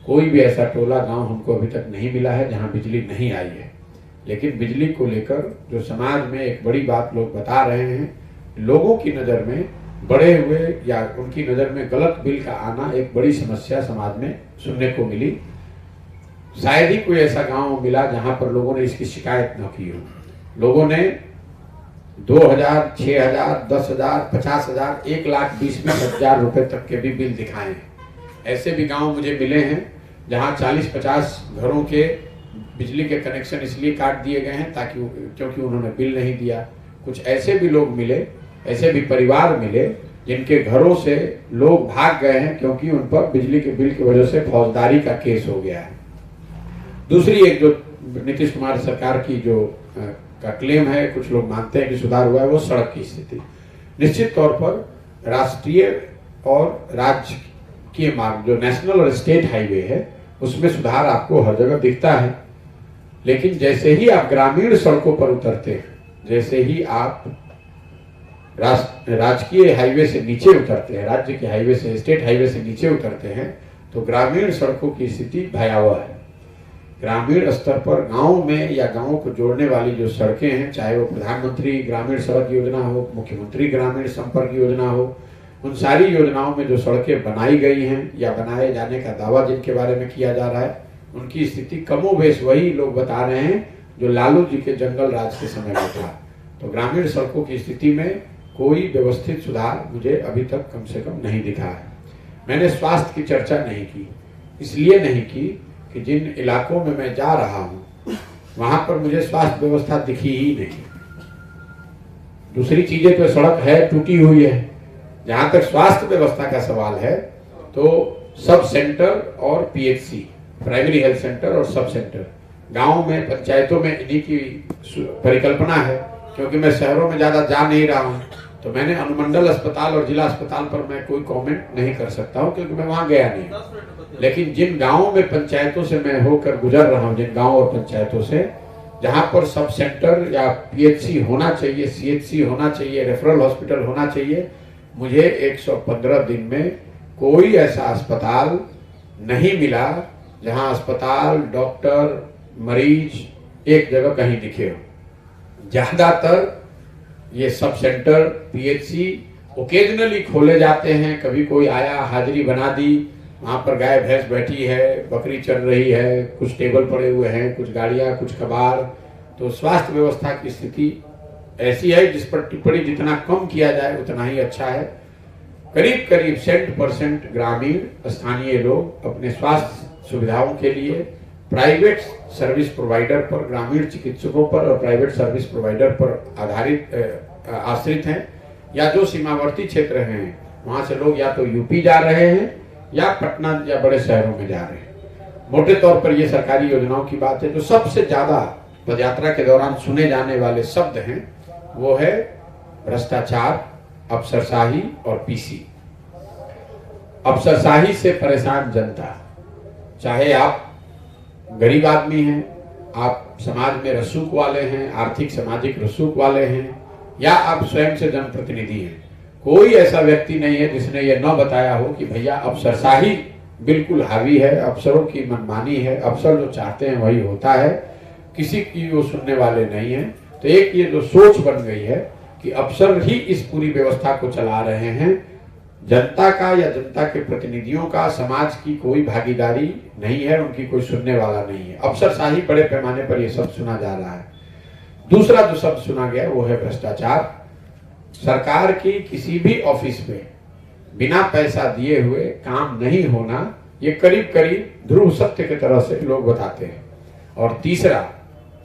कोई भी ऐसा टोला गांव हमको अभी तक नहीं मिला है जहां बिजली नहीं आई है। लेकिन बिजली को लेकर जो समाज में एक बड़ी बात लोग बता रहे हैं, लोगों की नज़र में बढ़े हुए या उनकी नज़र में गलत बिल का आना एक बड़ी समस्या समाज में सुनने को मिली। शायद ही कोई ऐसा गांव मिला जहां पर लोगों ने इसकी शिकायत न की हो। लोगों ने 2000, 6000, 10,000, 50,000, 1,20,000 रुपए तक के भी बिल दिखाए हैं। ऐसे भी गांव मुझे मिले हैं जहां 40-50 घरों के बिजली के कनेक्शन इसलिए काट दिए गए हैं ताकि क्योंकि उन्होंने बिल नहीं दिया। कुछ ऐसे भी लोग मिले, ऐसे भी परिवार मिले जिनके घरों से लोग भाग गए हैं क्योंकि उन पर बिजली के बिल की वजह से फौजदारी का केस हो गया है। दूसरी एक जो नीतीश कुमार सरकार की जो का क्लेम है, कुछ लोग मानते हैं कि सुधार हुआ है, वो सड़क की स्थिति। निश्चित तौर पर राष्ट्रीय और राज्य के मार्ग जो नेशनल और स्टेट हाईवे है उसमें सुधार आपको हर जगह दिखता है, लेकिन जैसे ही आप ग्रामीण सड़कों पर उतरते हैं, जैसे ही आप राजकीय हाईवे से नीचे उतरते हैं, राज्य के हाईवे से, स्टेट हाईवे से नीचे उतरते हैं, तो ग्रामीण सड़कों की स्थिति भयावह है। ग्रामीण स्तर पर गांव में या गांवों को जोड़ने वाली जो सड़कें हैं, चाहे वो प्रधानमंत्री ग्रामीण सड़क योजना हो, मुख्यमंत्री ग्रामीण संपर्क योजना हो, उन सारी योजनाओं में जो सड़कें बनाई गई हैं या बनाए जाने का दावा जिनके बारे में किया जा रहा है, उनकी स्थिति कमोबेश वही लोग बता रहे हैं जो लालू जी के जंगल राज के समय में था। तो ग्रामीण सड़कों की स्थिति में कोई व्यवस्थित सुधार मुझे अभी तक कम से कम नहीं दिखा है। मैंने स्वास्थ्य की चर्चा नहीं की, इसलिए नहीं की कि जिन इलाकों में मैं जा रहा हूं वहां पर मुझे स्वास्थ्य व्यवस्था दिखी ही नहीं। दूसरी चीजें तो सड़क है, टूटी हुई है। जहां तक स्वास्थ्य व्यवस्था का सवाल है तो सब सेंटर और पीएचसी, प्राइमरी हेल्थ सेंटर और सब सेंटर गांव में, पंचायतों में इन्हीं की परिकल्पना है। क्योंकि मैं शहरों में ज्यादा जा नहीं रहा हूं तो मैंने अनुमंडल अस्पताल और जिला अस्पताल पर मैं कोई कमेंट नहीं कर सकता हूं क्योंकि मैं वहां गया नहीं। लेकिन जिन गांवों में पंचायतों से मैं होकर गुजर रहा हूं, जिन गांव और पंचायतों से जहां पर सब सेंटर या पीएचसी होना चाहिए, सीएचसी होना चाहिए, रेफरल हॉस्पिटल होना चाहिए, मुझे 115 दिन में कोई ऐसा अस्पताल नहीं मिला जहां अस्पताल, डॉक्टर, मरीज एक जगह कहीं दिखे हो। ज्यादातर ये सब सेंटर, पीएचसी ओकेजनली खोले जाते हैं। कभी कोई आया, हाजिरी बना दी, वहां पर गाय भैंस बैठी है, बकरी चल रही है, कुछ टेबल पड़े हुए हैं, कुछ गाड़ियां, कुछ कबाड़। तो स्वास्थ्य व्यवस्था की स्थिति ऐसी है जिस पर टिप्पणी जितना कम किया जाए उतना ही अच्छा है। करीब करीब 60% ग्रामीण स्थानीय लोग अपने स्वास्थ्य सुविधाओं के लिए प्राइवेट सर्विस प्रोवाइडर पर, ग्रामीण चिकित्सकों पर और प्राइवेट सर्विस प्रोवाइडर पर आश्रित हैं। या जो सीमावर्ती क्षेत्र हैं वहां से लोग या तो यूपी जा रहे हैं या पटना या बड़े शहरों में जा रहे हैं। मोटे तौर पर यह सरकारी योजनाओं की बात है। जो सबसे ज्यादा पदयात्रा के दौरान सुने जाने वाले शब्द हैं वो है भ्रष्टाचार, अफसरशाही और पीसी। अफसरशाही से परेशान जनता, चाहे आप गरीब आदमी हैं, आप समाज में रसूख वाले हैं, आर्थिक सामाजिक रसूख वाले हैं, या आप स्वयं से जनप्रतिनिधि हैं, कोई ऐसा व्यक्ति नहीं है जिसने ये न बताया हो कि भैया अफसरशाही बिल्कुल हावी है, अफसरों की मनमानी है, अफसर जो चाहते हैं वही होता है, किसी की वो सुनने वाले नहीं है। तो एक ये जो सोच बन गई है कि अफसर ही इस पूरी व्यवस्था को चला रहे हैं, जनता का या जनता के प्रतिनिधियों का समाज की कोई भागीदारी नहीं है, उनकी कोई सुनने वाला नहीं है। अफसरशाही बड़े पैमाने पर यह शब्द सुना जा रहा है। दूसरा जो शब्द सुना गया वो है भ्रष्टाचार। सरकार की किसी भी ऑफिस में बिना पैसा दिए हुए काम नहीं होना, ये करीब करीब ध्रुव सत्य की तरह से लोग बताते हैं। और तीसरा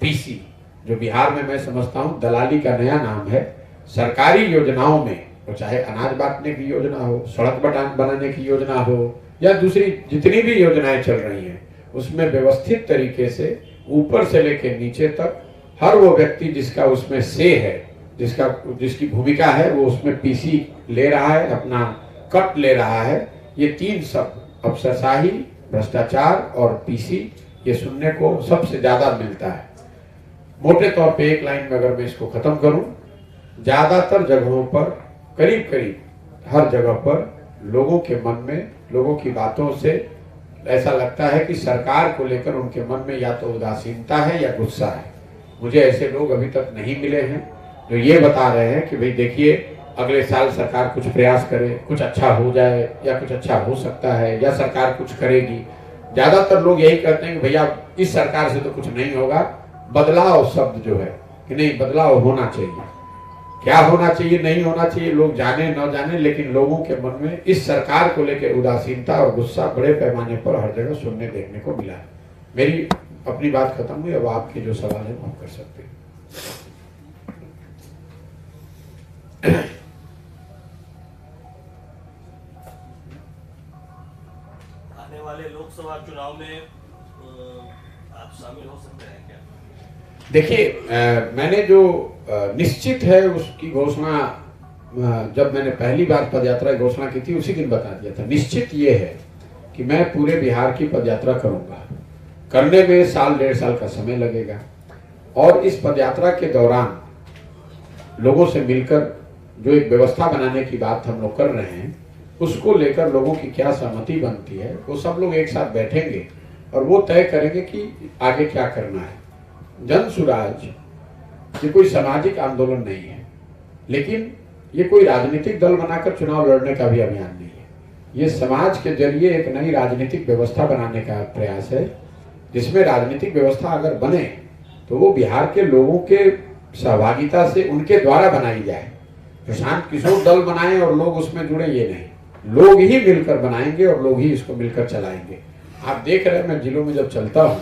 पीसी, जो बिहार में मैं समझता हूं दलाली का नया नाम है। सरकारी योजनाओं में, वो चाहे अनाज बांटने की योजना हो, सड़क बनाने की योजना हो या दूसरी जितनी भी योजनाएं चल रही हैं, उसमें व्यवस्थित तरीके से ऊपर से लेकर नीचे तक हर वो व्यक्ति जिसका उसमें से है, जिसकी भूमिका है, वो उसमें पीसी ले रहा है, अपना कट ले रहा है। ये तीन शब्द अफसरशाही, भ्रष्टाचार और पीसी, ये सुनने को सबसे ज्यादा मिलता है। मोटे तौर पे एक लाइन में अगर मैं इसको खत्म करूं, ज्यादातर जगहों पर, करीब करीब हर जगह पर लोगों के मन में, लोगों की बातों से ऐसा लगता है कि सरकार को लेकर उनके मन में या तो उदासीनता है या गुस्सा है। मुझे ऐसे लोग अभी तक नहीं मिले हैं जो ये बता रहे हैं कि भाई देखिए अगले साल सरकार कुछ प्रयास करे, कुछ अच्छा हो जाए या कुछ अच्छा हो सकता है या सरकार कुछ करेगी। ज्यादातर लोग यही कहते हैं कि भैया इस सरकार से तो कुछ नहीं होगा। बदलाव शब्द जो है कि नहीं, बदलाव होना चाहिए। क्या होना चाहिए, नहीं होना चाहिए, लोग जाने न जाने, लेकिन लोगों के मन में इस सरकार को लेकर उदासीनता और गुस्सा बड़े पैमाने पर हर जगह सुनने देखने को मिला है। मेरी अपनी बात खत्म हुई, अब आपके जो सवाल है वो आप कर सकते हैं। आने वाले लोकसभा चुनाव में आप शामिल हो सकते हैं क्या? देखिए, मैंने जो निश्चित है उसकी घोषणा जब मैंने पहली बार पदयात्रा की घोषणा की थी उसी दिन बता दिया था। निश्चित ये है कि मैं पूरे बिहार की पदयात्रा करूंगा। करने में साल 1.5 साल का समय लगेगा और इस पदयात्रा के दौरान लोगों से मिलकर जो एक व्यवस्था बनाने की बात हम लोग कर रहे हैं, उसको लेकर लोगों की क्या सहमति बनती है, वो सब लोग एक साथ बैठेंगे और वो तय करेंगे कि आगे क्या करना है। जन सुराज ये कोई सामाजिक आंदोलन नहीं है, लेकिन ये कोई राजनीतिक दल बनाकर चुनाव लड़ने का भी अभियान नहीं है। ये समाज के जरिए एक नई राजनीतिक व्यवस्था बनाने का प्रयास है, जिसमें राजनीतिक व्यवस्था अगर बने तो वो बिहार के लोगों के सहभागिता से उनके द्वारा बनाई जाए। प्रशांत किशोर दल बनाए और लोग उसमें जुड़े, ये नहीं, लोग ही मिलकर बनाएंगे और लोग ही इसको मिलकर चलाएंगे। आप देख रहे हैं, मैं जिलों में जब चलता हूँ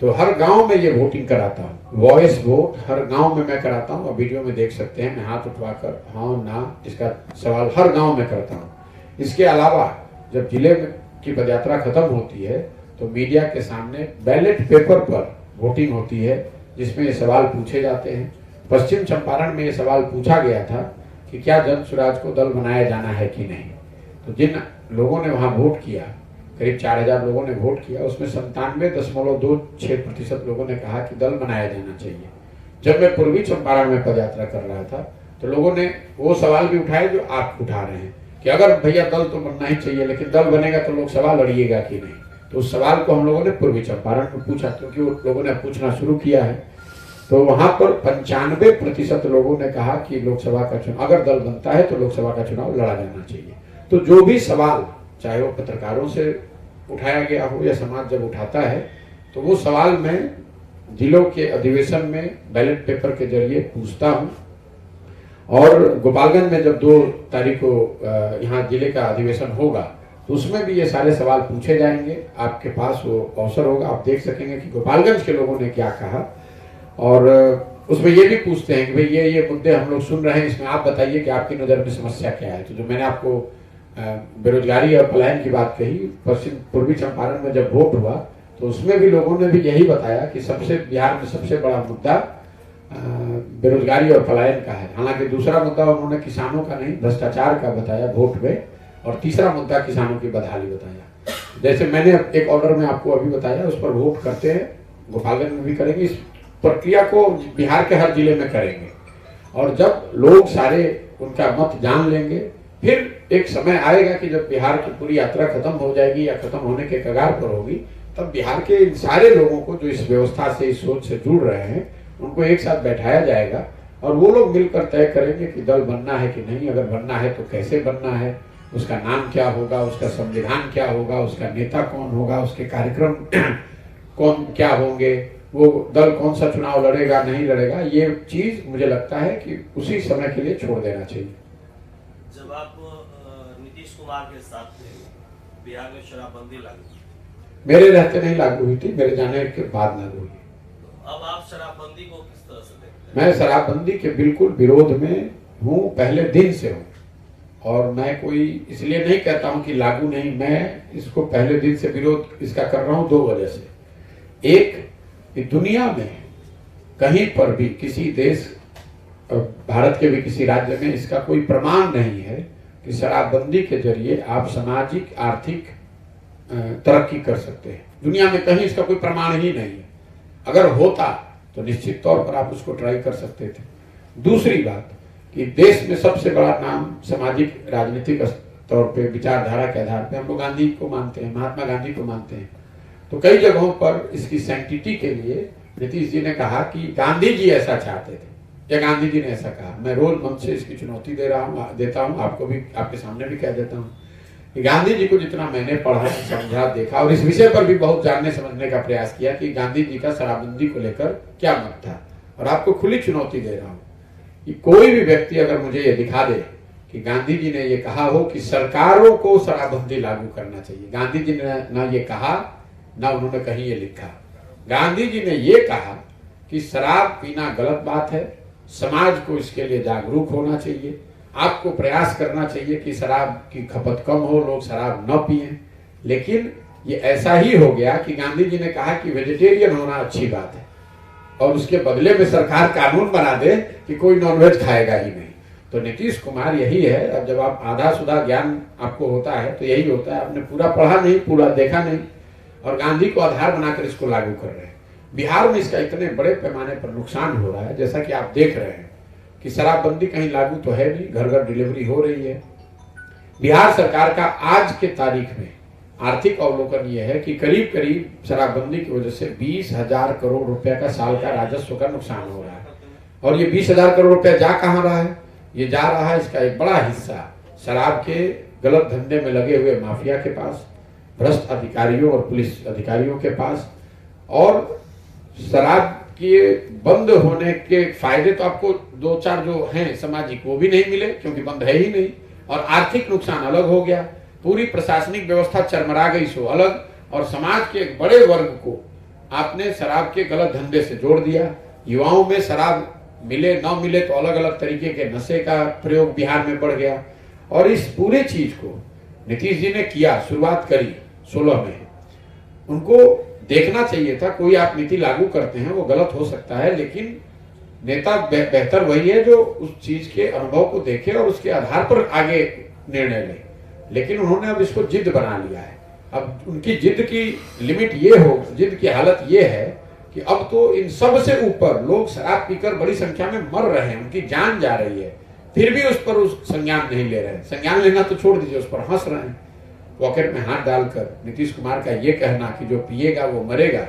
तो हर गांव में ये वोटिंग कराता हूँ, वॉइस वोट हर गांव में मैं कराता हूँ। वीडियो में देख सकते हैं, मैं हाथ उठवाकर हाँ ना इसका सवाल हर गांव में करता हूँ। इसके अलावा जब जिले की पदयात्रा खत्म होती है तो मीडिया के सामने बैलेट पेपर पर वोटिंग होती है, जिसमें ये सवाल पूछे जाते हैं। पश्चिम चंपारण में ये सवाल पूछा गया था कि क्या जन सुराज को दल बनाया जाना है कि नहीं। तो जिन लोगों ने वहाँ वोट किया, करीब 4000 लोगों ने वोट किया, उसमें 97.26% लोगों ने कहा कि दल बनाया जाना चाहिए। जब मैं पूर्वी चंपारण में पदयात्रा कर रहा था तो लोगों ने वो सवाल भी उठाए जो आप उठा रहे हैं कि अगर भैया दल तो बनना ही चाहिए, लेकिन दल बनेगा तो लोकसभा लड़िएगा कि नहीं। तो उस सवाल को हम लोगों ने पूर्वी चंपारण में पूछा, क्योंकि वो लोगों ने पूछना शुरू किया है। तो वहां पर 95% लोगों ने कहा कि लोकसभा का चुनाव अगर दल बनता है तो लोकसभा का चुनाव लड़ा जाना चाहिए। तो जो भी सवाल, चाहे वो पत्रकारों से उठाया गया हो या समाज जब उठाता है, तो वो सवाल मैं जिलों के अधिवेशन में बैलेट पेपर के जरिए पूछता हूँ। और गोपालगंज में जब 2 तारीख को यहाँ जिले का अधिवेशन होगा तो उसमें भी ये सारे सवाल पूछे जाएंगे। आपके पास वो अवसर होगा, आप देख सकेंगे कि गोपालगंज के लोगों ने क्या कहा। और उसमें ये भी पूछते हैं कि भाई ये मुद्दे हम लोग सुन रहे हैं, इसमें आप बताइए कि आपकी नज़र में समस्या क्या है। तो जो मैंने आपको बेरोजगारी और पलायन की बात कही, पूर्वी चंपारण में जब वोट हुआ तो उसमें भी लोगों ने भी यही बताया कि बिहार में सबसे बड़ा मुद्दा बेरोजगारी और पलायन का है। हालांकि दूसरा मुद्दा उन्होंने किसानों का नहीं, भ्रष्टाचार का बताया वोट में, और तीसरा मुद्दा किसानों की बदहाली बताया। जैसे मैंने एक ऑर्डर में आपको अभी बताया, उस पर वोट करते हैं, गोपालगंज में भी करेंगे। इस प्रक्रिया को बिहार के हर जिले में करेंगे और जब लोग सारे उनका मत जान लेंगे, फिर एक समय आएगा कि जब बिहार की पूरी यात्रा खत्म हो जाएगी या खत्म होने के कगार पर होगी, तब बिहार के इन सारे लोगों को जो इस व्यवस्था से, इस सोच से जुड़ रहे हैं, उनको एक साथ बैठाया जाएगा और वो लोग मिलकर तय करेंगे कि दल बनना है कि नहीं। अगर बनना है तो कैसे बनना है, उसका नाम क्या होगा, उसका संविधान क्या होगा, उसका नेता कौन होगा, उसके कार्यक्रम कौन क्या होंगे, वो दल कौन सा चुनाव लड़ेगा नहीं लड़ेगा, ये चीज मुझे लगता है कि उसी समय के लिए छोड़ देना चाहिए। जब आप नीतीश कुमार के साथ थे, बिहार में शराबबंदी लागू, मेरे रहते नहीं लागू हुई थी, मेरे जाने के बाद लागू हुई। अब आप शराबबंदी को किस तरह से देखते हैं? मैं शराबबंदी के बिल्कुल विरोध में हूँ, पहले दिन से हूँ। और मैं कोई इसलिए नहीं कहता हूँ कि लागू नहीं, मैं इसको पहले दिन से विरोध इसका कर रहा हूँ 2 वजह से। एक, कि दुनिया में कहीं पर भी किसी देश, भारत के भी किसी राज्य में इसका कोई प्रमाण नहीं है कि शराबबंदी के जरिए आप सामाजिक आर्थिक तरक्की कर सकते हैं। दुनिया में कहीं इसका कोई प्रमाण ही नहीं है। अगर होता तो निश्चित तौर पर आप उसको ट्राई कर सकते थे। दूसरी बात कि देश में सबसे बड़ा नाम सामाजिक राजनीतिक तौर पे विचारधारा के आधार पे हम लोग गांधी को मानते हैं, महात्मा गांधी को मानते हैं। तो कई जगहों पर इसकी सैंक्टिटी के लिए नीतीश जी ने कहा कि गांधी जी ऐसा चाहते थे या गांधी जी ने ऐसा कहा। मैं रोज मंच से इसकी चुनौती देता हूँ, आपको भी, आपके सामने भी कह देता हूँ कि गांधी जी को जितना मैंने पढ़ा, समझा, देखा और इस विषय पर भी बहुत जानने समझने का प्रयास किया कि गांधी जी का शराबबंदी को लेकर क्या मत था। और आपको खुली चुनौती दे रहा हूं कि कोई भी व्यक्ति अगर मुझे ये दिखा दे कि गांधी जी ने ये कहा हो कि सरकारों को शराबबंदी लागू करना चाहिए। गांधी जी ने ना ये कहा, ना उन्होंने कहीं ये लिखा। गांधी जी ने ये कहा कि शराब पीना गलत बात है, समाज को इसके लिए जागरूक होना चाहिए, आपको प्रयास करना चाहिए कि शराब की खपत कम हो, लोग शराब न पिएं। लेकिन ये ऐसा ही हो गया कि गांधी जी ने कहा कि वेजिटेरियन होना अच्छी बात है और उसके बदले में सरकार कानून बना दे कि कोई नॉनवेज खाएगा ही नहीं। तो नीतीश कुमार यही है। अब जब आप आधा सुधा ज्ञान आपको होता है तो यही होता है, आपने पूरा पढ़ा नहीं, पूरा देखा नहीं और गांधी को आधार बनाकर इसको लागू कर रहे हैं। बिहार में इसका इतने बड़े पैमाने पर नुकसान हो रहा है, जैसा कि आप देख रहे हैं कि शराबबंदी कहीं लागू तो है नहीं, घर घर डिलीवरी हो रही है। बिहार सरकार का आज के तारीख में आर्थिक अवलोकन यह है कि करीब करीब शराबबंदी की वजह से 20,000 करोड़ रुपए का साल का राजस्व का नुकसान हो रहा है। और ये 20,000 करोड़ रुपया जा कहां रहा है? ये जा रहा है, इसका एक बड़ा हिस्सा शराब के गलत धंधे में लगे हुए माफिया के पास, भ्रष्ट अधिकारियों और पुलिस अधिकारियों के पास। और शराब के बंद होने के फायदे तो आपको 2-4 जो हैं सामाजिक वो भी नहीं मिले क्योंकि बंद है ही नहीं, और आर्थिक नुकसान अलग हो गया, पूरी प्रशासनिक व्यवस्था चरमरा गई सो अलग, और समाज के एक बड़े वर्ग को आपने शराब के गलत धंधे से जोड़ दिया। युवाओं में शराब मिले न मिले तो अलग अलग तरीके के नशे का प्रयोग बिहार में बढ़ गया। और इस पूरे चीज को नीतीश जी ने किया, शुरुआत करी 16 में। उनको देखना चाहिए था, कोई आप नीति लागू करते हैं वो गलत हो सकता है, लेकिन नेता बेहतर वही है जो उस चीज के अनुभव को देखे और उसके आधार पर आगे निर्णय ले। लेकिन उन्होंने अब इसको जिद बना लिया है। अब उनकी जिद की लिमिट ये हो, जिद की हालत ये है कि अब तो इन सब से ऊपर लोग शराब पीकर बड़ी संख्या में मर रहे हैं, उनकी जान जा रही है, फिर भी उस पर संज्ञान नहीं ले रहे हैं। संज्ञान लेना तो छोड़ दीजिए, उस पर हंस रहे हैं। पॉकेट में हाथ डालकर नीतीश कुमार का ये कहना कि जो पिएगा वो मरेगा,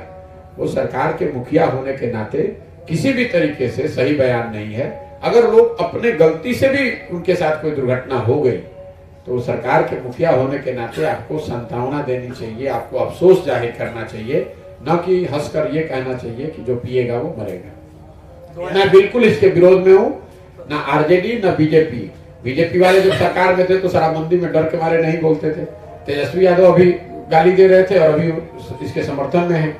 वो सरकार के मुखिया होने के नाते किसी भी तरीके से सही बयान नहीं है। अगर लोग अपने गलती से भी उनके साथ कोई दुर्घटना हो गई तो सरकार के मुखिया होने के नाते आपको सांत्वना देनी चाहिए, आपको अफसोस जाहिर करना चाहिए, न कि हंसकर ये कहना चाहिए कि जो पिएगा वो मरेगा। मैं बिल्कुल इसके विरोध में हूँ, ना आरजेडी ना बीजेपी। बीजेपी वाले जब सरकार में थे तो शराबबंदी में डर के मारे नहीं बोलते थे। तेजस्वी यादव अभी गाली दे रहे थे और अभी इसके समर्थन में है,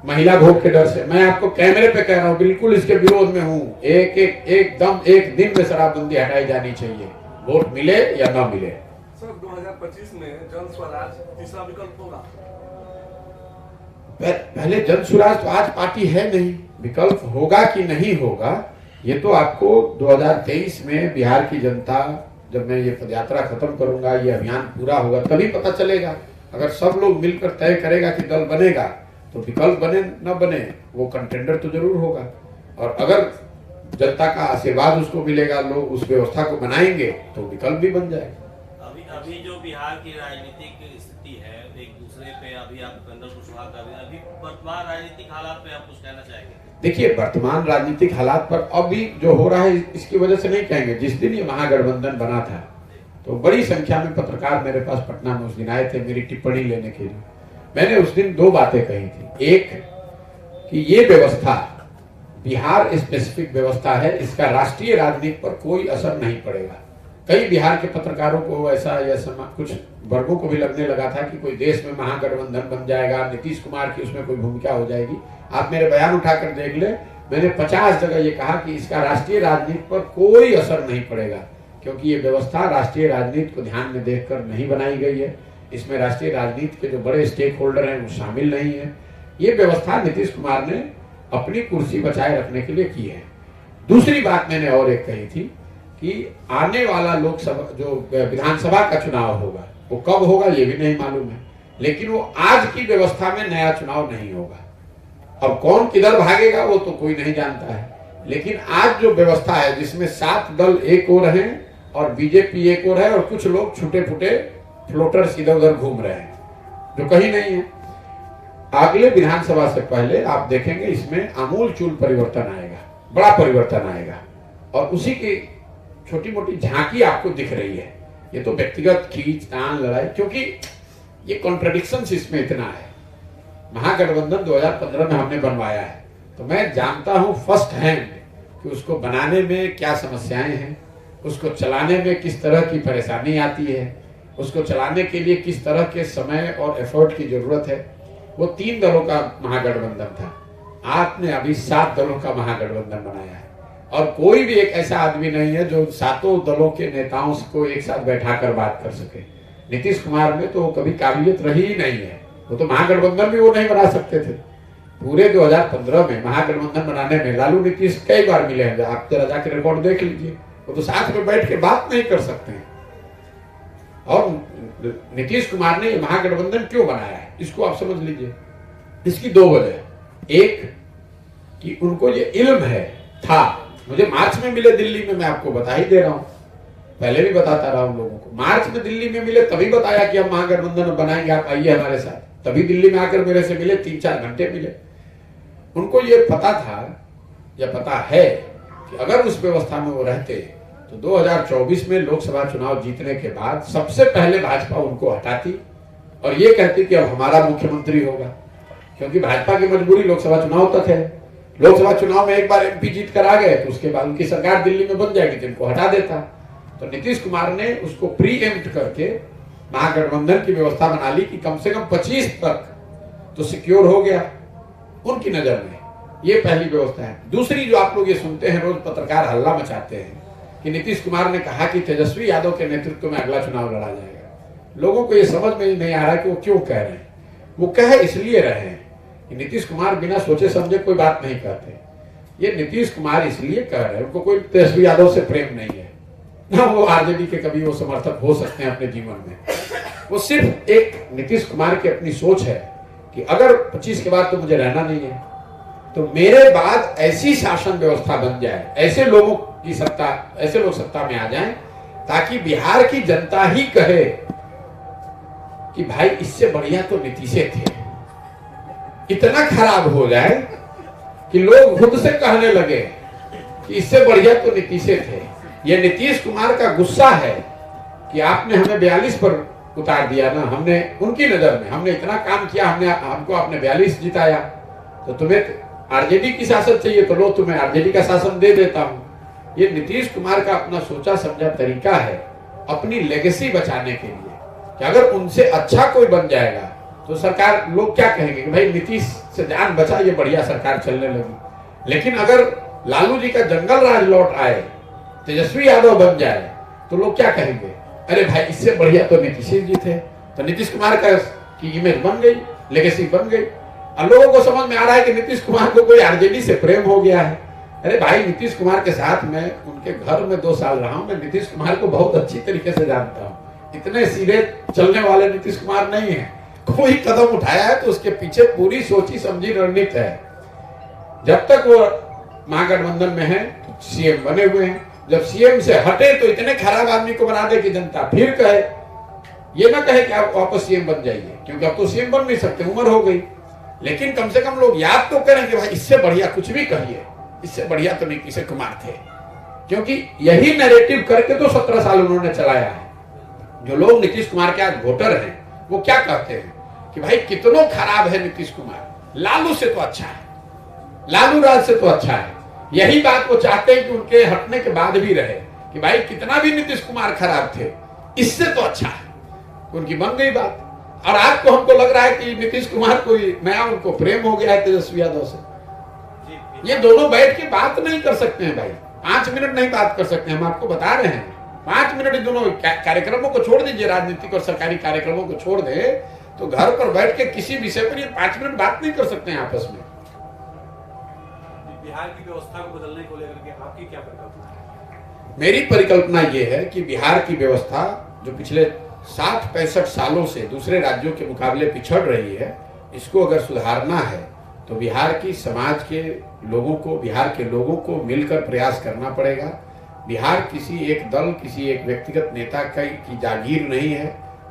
महिला भोग के डर से। मैं आपको कैमरे पे कह रहा हूँ, बिल्कुल इसके विरोध में हूँ। एक दिन में शराबबंदी हटाई जानी चाहिए, वोट मिले या ना मिले। सर 2025 में जन स्वराज तीसरा विकल्प होगा? पहले जन स्वराज तो आज पार्टी है नहीं, विकल्प होगा कि नहीं होगा ये तो आपको 2023 में बिहार की जनता, जब मैं ये पदयात्रा खत्म करूंगा, ये अभियान पूरा होगा, तभी पता चलेगा। अगर सब लोग मिलकर तय करेगा कि दल बनेगा तो विकल्प बने न बने वो कंटेंडर तो जरूर होगा। और अगर जनता का आशीर्वाद उसको मिलेगा, लोग उस व्यवस्था को बनाएंगे तो विकल्प भी बन जाएगा। अभी जो बिहार की राजनीतिक स्थिति है, एक दूसरे पे अभी आप उपेंद्र कुशवाहा का अभी वर्तमान राजनीतिक हालात पे आप कुछ कहना चाहेंगे? देखिए, वर्तमान राजनीतिक हालात पर अभी जो हो रहा है इसकी वजह से नहीं कहेंगे। जिस दिन ये महागठबंधन बना था तो बड़ी संख्या में पत्रकार मेरे पास पटना में उस दिन आए थे मेरी टिप्पणी लेने के लिए। मैंने उस दिन 2 बातें कही थी। एक कि ये व्यवस्था बिहार स्पेसिफिक व्यवस्था है, इसका राष्ट्रीय राजनीति पर कोई असर नहीं पड़ेगा। कई बिहार के पत्रकारों को ऐसा या कुछ वर्गों को भी लगने लगा था कि कोई देश में महागठबंधन बन जाएगा, नीतीश कुमार की उसमें कोई भूमिका हो जाएगी। आप मेरे बयान उठाकर देख ले, मैंने 50 जगह ये कहा कि इसका राष्ट्रीय राजनीति पर कोई असर नहीं पड़ेगा, क्योंकि ये व्यवस्था राष्ट्रीय राजनीति को ध्यान में देखकर नहीं बनाई गई है। इसमें राष्ट्रीय राजनीति के जो बड़े स्टेक होल्डर हैं वो शामिल नहीं है। ये व्यवस्था नीतीश कुमार ने अपनी कुर्सी बचाए रखने के लिए की है। दूसरी बात मैंने और एक कही थी कि आने वाला लोकसभा जो विधानसभा का चुनाव होगा वो कब होगा ये भी नहीं मालूम है, लेकिन वो आज की व्यवस्था में नया चुनाव नहीं होगा। अब कौन किधर भागेगा वो तो कोई नहीं जानता है, लेकिन आज जो व्यवस्था है जिसमें 7 दल एक ओर हैं और बीजेपी एक ओर है और कुछ लोग छूटे फूटे फ्लोटर्स इधर उधर घूम रहे हैं जो कहीं नहीं है। अगले विधानसभा से पहले आप देखेंगे इसमें आमूल चूल परिवर्तन आएगा, बड़ा परिवर्तन आएगा, और उसी की छोटी मोटी झांकी आपको दिख रही है। ये तो व्यक्तिगत खींचतान लड़ाई, क्योंकि ये कॉन्ट्रडिक्शन इसमें इतना है। महागठबंधन 2015 में हमने बनवाया है, तो मैं जानता हूं फर्स्ट हैंड कि उसको बनाने में क्या समस्याएं हैं, उसको चलाने में किस तरह की परेशानी आती है, उसको चलाने के लिए किस तरह के समय और एफर्ट की जरूरत है। वो 3 दलों का महागठबंधन था, आपने अभी 7 दलों का महागठबंधन बनाया है, और कोई भी एक ऐसा आदमी नहीं है जो 7 दलों के नेताओं को एक साथ बैठाकर बात कर सके। नीतीश कुमार में तो कभी काबिलियत रही ही नहीं है, वो तो महागठबंधन भी वो नहीं बना सकते थे। पूरे 2015 में महागठबंधन बनाने में लालू नीतीश कई बार मिले हैं, आप जरा जाकर रिकॉर्ड देख लीजिए, वो तो साथ में बैठ के बात नहीं कर सकते हैं। और नीतीश कुमार ने ये महागठबंधन क्यों बनाया है, इसको आप समझ लीजिए। इसकी 2 वजह, एक कि उनको ये इल्म है था, मुझे मार्च में मिले दिल्ली में, मैं आपको बता ही दे रहा हूं, पहले भी बताता रहा हूं लोगों को। मार्च में दिल्ली में मिले, तभी बताया कि हम महागठबंधन बनाएंगे, आप आइए हमारे साथ। तभी दिल्ली में आकर मेरे से मिले, 3-4 घंटे मिले। उनको ये पता था या पता है कि अगर उस व्यवस्था में वो रहते तो 2024 में लोकसभा चुनाव जीतने के बाद सबसे पहले भाजपा उनको हटाती और ये कहती कि अब हमारा मुख्यमंत्री होगा, क्योंकि भाजपा की मजबूरी लोकसभा चुनाव तक है। लोकसभा चुनाव में एक बार एमपी जीत कर आ गए तो उसके बाद उनकी सरकार दिल्ली में बन जाएगी, जिनको हटा देता। तो नीतीश कुमार ने उसको प्री एम्प्ट करके महागठबंधन की व्यवस्था बना ली कि कम से कम 25 तक तो सिक्योर हो गया उनकी नजर में। ये पहली व्यवस्था है। दूसरी, जो आप लोग ये सुनते हैं, रोज पत्रकार हल्ला मचाते हैं कि नीतीश कुमार ने कहा कि तेजस्वी यादव के नेतृत्व में अगला चुनाव लड़ा जाएगा। लोगों को ये समझ में ही नहीं आ रहा कि वो क्यों कह रहे हैं। वो कह इसलिए रहे हैं कि नीतीश कुमार बिना सोचे समझे कोई बात नहीं कहते। ये नीतीश कुमार इसलिए कह रहे हैं, उनको कोई तेजस्वी यादव से प्रेम नहीं है, ना वो आरजेडी के कभी वो समर्थक हो सकते हैं अपने जीवन में। वो सिर्फ एक नीतीश कुमार की अपनी सोच है कि अगर 25 के बाद तो मुझे रहना नहीं है, तो मेरे बाद ऐसी शासन व्यवस्था बन जाए, ऐसे लोगों की सत्ता, ऐसे लोग सत्ता में आ जाएं ताकि बिहार की जनता ही कहे कि भाई इससे बढ़िया तो नीतीशे थे। इतना खराब हो जाए कि लोग खुद से कहने लगे कि इससे बढ़िया तो नीतीशे थे। ये नीतीश कुमार का गुस्सा है कि आपने हमें 42 पर उतार दिया ना, हमने उनकी नजर में हमने इतना काम किया, हमको आपने 42 जिताया, तो तुम्हें आरजेडी की शासन चाहिए तो लो तुम्हें आरजेडी का शासन दे देता हूं। ये नीतीश कुमार का अपना सोचा समझा तरीका है अपनी लेगेसी बचाने के लिए कि अगर उनसे अच्छा कोई बन जाएगा तो सरकार, लोग क्या कहेंगे कि भाई नीतीश से जान बचा, ये बढ़िया सरकार चलने लगी। लेकिन अगर लालू जी का जंगल राज लौट आए, तेजस्वी यादव बन जाए, तो लोग क्या कहेंगे, अरे भाई इससे बढ़िया तो नीतीश जी थे। तो नीतीश कुमार का की इमेज बन गई, लेगेसी बन गई। अब लोगों को समझ में आ रहा है कि नीतीश कुमार को कोई आरजेडी से प्रेम हो गया है। अरे भाई, नीतीश कुमार के साथ मैं उनके घर में 2 साल रहा हूं, मैं नीतीश कुमार को बहुत अच्छी तरीके से जानता हूं। इतने सीधे चलने वाले नीतीश कुमार नहीं है। कोई कदम उठाया है तो उसके पीछे पूरी सोची समझी रणनीति है। जब तक वो महागठबंधन में है तो सीएम बने हुए हैं, जब सीएम से हटे तो इतने खराब आदमी को बना दे कि जनता फिर कहे, ये ना कहे कि आप वापस सीएम बन जाइए, क्योंकि अब तो सीएम बन नहीं सकते, उम्र हो गई। लेकिन कम से कम लोग याद तो करें कि भाई इससे बढ़िया कुछ भी कहिए, इससे बढ़िया तो नीतीश कुमार थे, क्योंकि यही नैरेटिव करके तो 17 साल उन्होंने चलाया है। जो लोग नीतीश कुमार के आज वोटर हैं वो क्या कहते हैं कि भाई कितनों खराब है नीतीश कुमार, लालू से तो अच्छा है, लालू राज से तो अच्छा है। यही बात वो चाहते हैं कि उनके हटने के बाद भी रहे कि भाई कितना भी नीतीश कुमार खराब थे, इससे तो अच्छा है। उनकी बन गई बात। और आपको हमको लग रहा है कि नीतीश कुमार को नया उनको प्रेम हो गया है तेजस्वी यादव से। ये दोनों बैठ के बात नहीं कर सकते हैं भाई, 5 मिनट नहीं बात कर सकते। हम आपको बता रहे हैं 5 मिनट दोनों कार्यक्रमों को छोड़ दीजिए, राजनीतिक और सरकारी कार्यक्रमों को छोड़ दे, तो घर पर बैठ के किसी विषय पर ये 5 मिनट बात नहीं कर सकते हैं आपस में। बिहार की व्यवस्था को बदलने को लेकर के आपकी क्या परिकल्पना है? मेरी परिकल्पना यह है कि बिहार की व्यवस्था जो पिछले 60-65 सालों से दूसरे राज्यों के मुकाबले पिछड़ रही है, इसको अगर सुधारना है तो बिहार की समाज के लोगों को, बिहार के लोगों को मिलकर प्रयास करना पड़ेगा। बिहार किसी एक दल, किसी एक व्यक्तिगत नेता की जागीर नहीं है।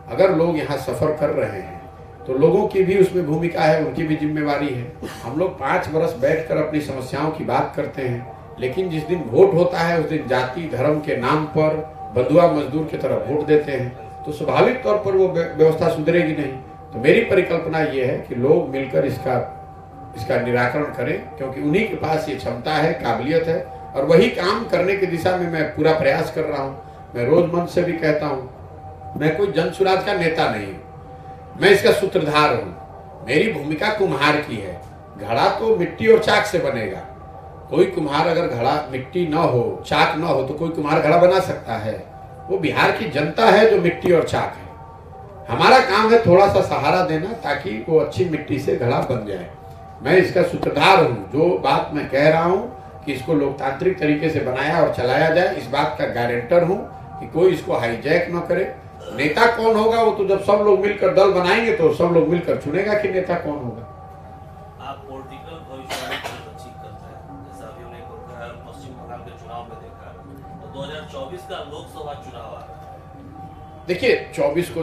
अगर लोग यहाँ सफर कर रहे हैं तो लोगों की भी उसमें भूमिका है, उनकी भी जिम्मेवारी है। हम लोग 5 वर्ष बैठकर अपनी समस्याओं की बात करते हैं, लेकिन जिस दिन वोट होता है उस दिन जाति धर्म के नाम पर बंधुआ मजदूर की तरह वोट देते हैं, तो स्वाभाविक तौर पर वो व्यवस्था सुधरेगी नहीं। तो मेरी परिकल्पना ये है कि लोग मिलकर इसका निराकरण करें, क्योंकि उन्हीं के पास ये क्षमता है, काबिलियत है, और वही काम करने की दिशा में मैं पूरा प्रयास कर रहा हूँ। मैं रोज मंच से भी कहता हूँ, मैं कोई जन सुराज का नेता नहीं हूँ, मैं इसका सूत्रधार हूँ। मेरी भूमिका कुम्हार की है। घड़ा तो मिट्टी और चाक से बनेगा। कोई कुम्हार अगर घड़ा मिट्टी न हो, चाक न हो, तो कोई कुम्हार घड़ा बना सकता है? वो बिहार की जनता है जो मिट्टी और चाक है। हमारा काम है थोड़ा सा सहारा देना, ताकि वो अच्छी मिट्टी से घड़ा बन जाए। मैं इसका सूत्रधार हूँ। जो बात मैं कह रहा हूँ कि इसको लोकतांत्रिक तरीके से बनाया और चलाया जाए, इस बात का गारंटर हूँ कि कोई इसको हाईजैक न करे। नेता कौन होगा वो तो जब सब लोग मिलकर दल बनाएंगे तो सब लोग मिलकर चुनेगा कि नेता कौन होगा। आप पॉलिटिकल भविष्यवाणी बहुत अच्छी करते हैं, जैसा अभी हमने पश्चिम बंगाल के चुनाव में देखा, तो 2024 का लोकसभा चुनाव आ रहा है। देखिए 24 को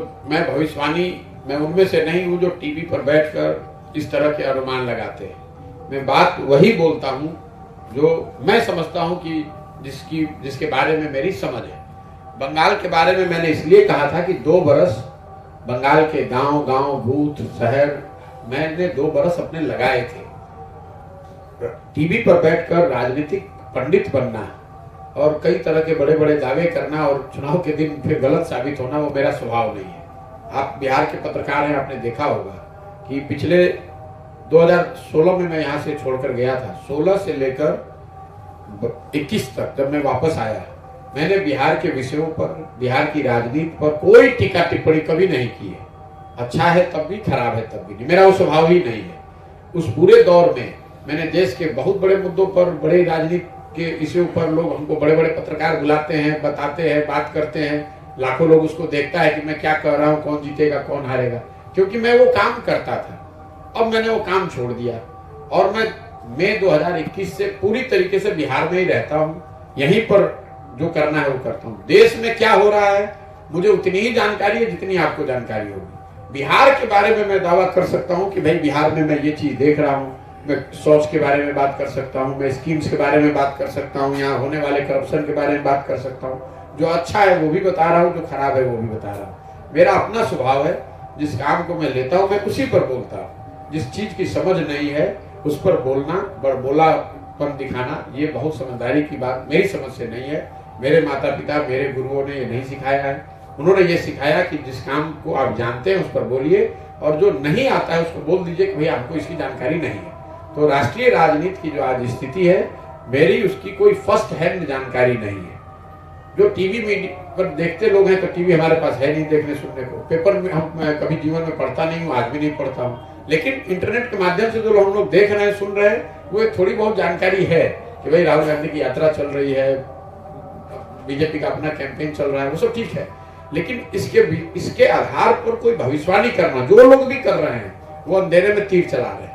मैं उनमें से नहीं हूँ जो टीवी पर बैठकर इस तरह के अनुमान लगाते हैं। मैं बात वही बोलता हूँ जो मैं समझता हूँ कि जिसके बारे में मेरी समझ है। बंगाल के बारे में मैंने इसलिए कहा था कि 2 बरस बंगाल के गांव बूथ शहर मैंने 2 बरस अपने लगाए थे। टीवी पर बैठकर राजनीतिक पंडित बनना और कई तरह के बड़े बड़े दावे करना और चुनाव के दिन फिर गलत साबित होना, वो मेरा स्वभाव नहीं है। आप बिहार के पत्रकार हैं, आपने देखा होगा कि पिछले 2016 में मैं यहाँ से छोड़कर गया था। 16 से लेकर 21 तक जब मैं वापस आया, मैंने बिहार के विषयों पर, बिहार की राजनीति पर कोई टीका टिप्पणी कभी नहीं की है। अच्छा है तब भी, खराब है तब भी नहीं। मेरा वो स्वभाव ही नहीं है। उस पूरे दौर में मैंने देश के बहुत बड़े मुद्दों पर, बड़े राजनीति के विषयों पर, लोग हमको बड़े बड़े पत्रकार बुलाते हैं, बताते हैं, बात करते हैं, लाखों लोग उसको देखता है कि मैं क्या कर रहा हूँ, कौन जीतेगा कौन हारेगा, क्योंकि मैं वो काम करता था। अब मैंने वो काम छोड़ दिया और मैं मई 2021 से पूरी तरीके से बिहार में ही रहता हूँ। यहीं पर जो करना है वो करता हूँ। देश में क्या हो रहा है मुझे उतनी ही जानकारी है जितनी आपको जानकारी होगी। बिहार के बारे में मैं दावा कर सकता हूँ कि भाई बिहार में मैं ये चीज देख रहा हूँ। मैं शौच के बारे में बात कर सकता हूँ, मैं स्कीम्स के बारे में बात कर सकता हूँ, यहाँ होने वाले करप्शन के बारे में बात कर सकता हूँ। जो अच्छा है वो भी बता रहा हूँ, जो खराब है वो भी बता रहा हूँ। मेरा अपना स्वभाव है, जिस काम को मैं लेता हूँ मैं उसी पर बोलता हूँ। जिस चीज की समझ नहीं है उस पर बोलना, बड़बोलापन दिखाना, ये बहुत समझदारी की बात मेरी समझ से नहीं है। मेरे माता पिता, मेरे गुरुओं ने ये नहीं सिखाया है। उन्होंने ये सिखाया कि जिस काम को आप जानते हैं उस पर बोलिए, और जो नहीं आता है उसको बोल दीजिए कि भैया हमको इसकी जानकारी नहीं है। तो राष्ट्रीय राजनीति की जो आज स्थिति है, मेरी उसकी कोई फर्स्ट हैंड जानकारी नहीं है। जो टीवी मीडिया पर देखते लोग हैं, तो टीवी हमारे पास है नहीं देखने सुनने को। पेपर में मैं कभी जीवन में पढ़ता नहीं हूँ, आज भी नहीं पढ़ता हूँ। लेकिन इंटरनेट के माध्यम से जो हम लोग देख रहे हैं, सुन रहे हैं, वो एक थोड़ी बहुत जानकारी है कि भाई राहुल गांधी की यात्रा चल रही है, बीजेपी का अपना कैंपेन चल रहा है, वो सब ठीक है। लेकिन इसके आधार पर कोई भविष्यवाणी करना, जो लोग भी कर रहे हैं वो अंधेरे में तीर चला रहे हैं।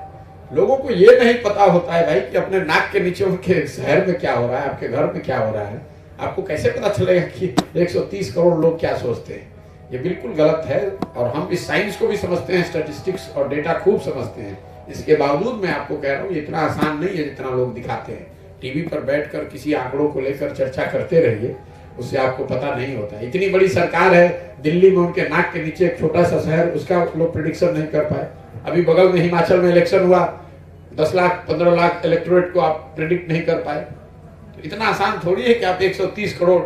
लोगों को ये नहीं पता होता है भाई कि अपने नाक के नीचे उनके शहर में क्या हो रहा है, आपके घर में क्या हो रहा है। आपको कैसे पता चलेगा कि 130 करोड़ लोग क्या सोचते हैं? ये बिल्कुल गलत है। और हम इस साइंस को भी समझते हैं, स्टैटिस्टिक्स और डेटा खूब समझते हैं। इसके बावजूद मैं आपको कह रहा हूँ, इतना आसान नहीं है जितना लोग दिखाते हैं। टीवी पर बैठकर किसी आंकड़ों को लेकर चर्चा करते रहिए, उससे आपको पता नहीं होता। इतनी बड़ी सरकार है, दिल्ली में उनके नाक के नीचे एक छोटा सा शहर, उसका लोग प्रेडिक्शन नहीं कर पाए। अभी बगल में हिमाचल में इलेक्शन हुआ, 10 लाख 15 लाख इलेक्टोरेट को आप प्रेडिक्ट नहीं कर पाए। तो इतना आसान थोड़ी है कि आप 130 करोड़,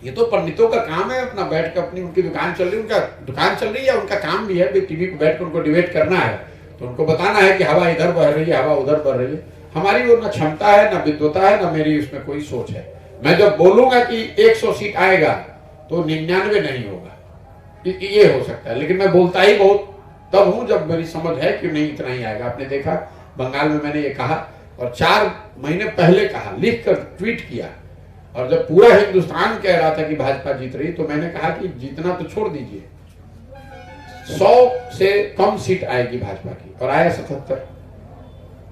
ये तो पंडितों का काम है। अपना बैठ कर अपनी उनकी दुकान चल रही है, उनका दुकान चल रही है, उनका काम भी है टीवी पे बैठ कर उनको डिबेट करना है, तो उनको बताना है कि हवा इधर बह रही है, हवा उधर बह रही है। हमारी वो न क्षमता है, न विद्वता है, न मेरी उसमें कोई सोच है। मैं जब बोलूंगा कि 100 सीट आएगा तो 99 नहीं होगा, ये हो सकता है। लेकिन मैं बोलता ही बहुत तब हूं जब मेरी समझ है कि नहीं इतना ही आएगा। आपने देखा बंगाल में मैंने ये कहा, और 4 महीने पहले कहा, लिख कर ट्वीट किया। और जब पूरा हिंदुस्तान कह रहा था कि भाजपा जीत रही, तो मैंने कहा कि जीतना तो छोड़ दीजिए, 100 से कम सीट आएगी भाजपा की, और आया 77।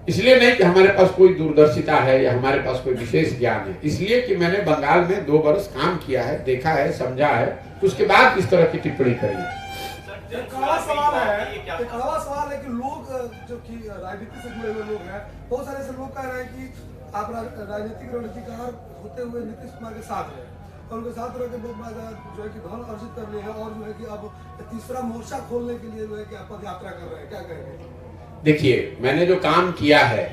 इसलिए नहीं कि हमारे पास कोई दूरदर्शिता है या हमारे पास कोई विशेष ज्ञान है, इसलिए कि मैंने बंगाल में 2 बरस काम किया है, देखा है, समझा है, उसके बाद इस तरह की टिप्पणी करी है। एक कड़वा सवाल है कि लोग जो कि राजनीति से जुड़े हुए लोग हैं, बहुत सारे ऐसे लोग कह रहे हैं कि आप राजनीतिक रणनीतिकार होते हुए नीतीश कुमार के साथ हैं, और उनके साथ रह के जो है कि धन अर्जित कर लिए हैं और जो है कि अब तीसरा मोर्चा खोलने के लिए जो है कि आप पद यात्रा कर रहे हैं, क्या कहेंगे? देखिए, मैंने जो काम किया है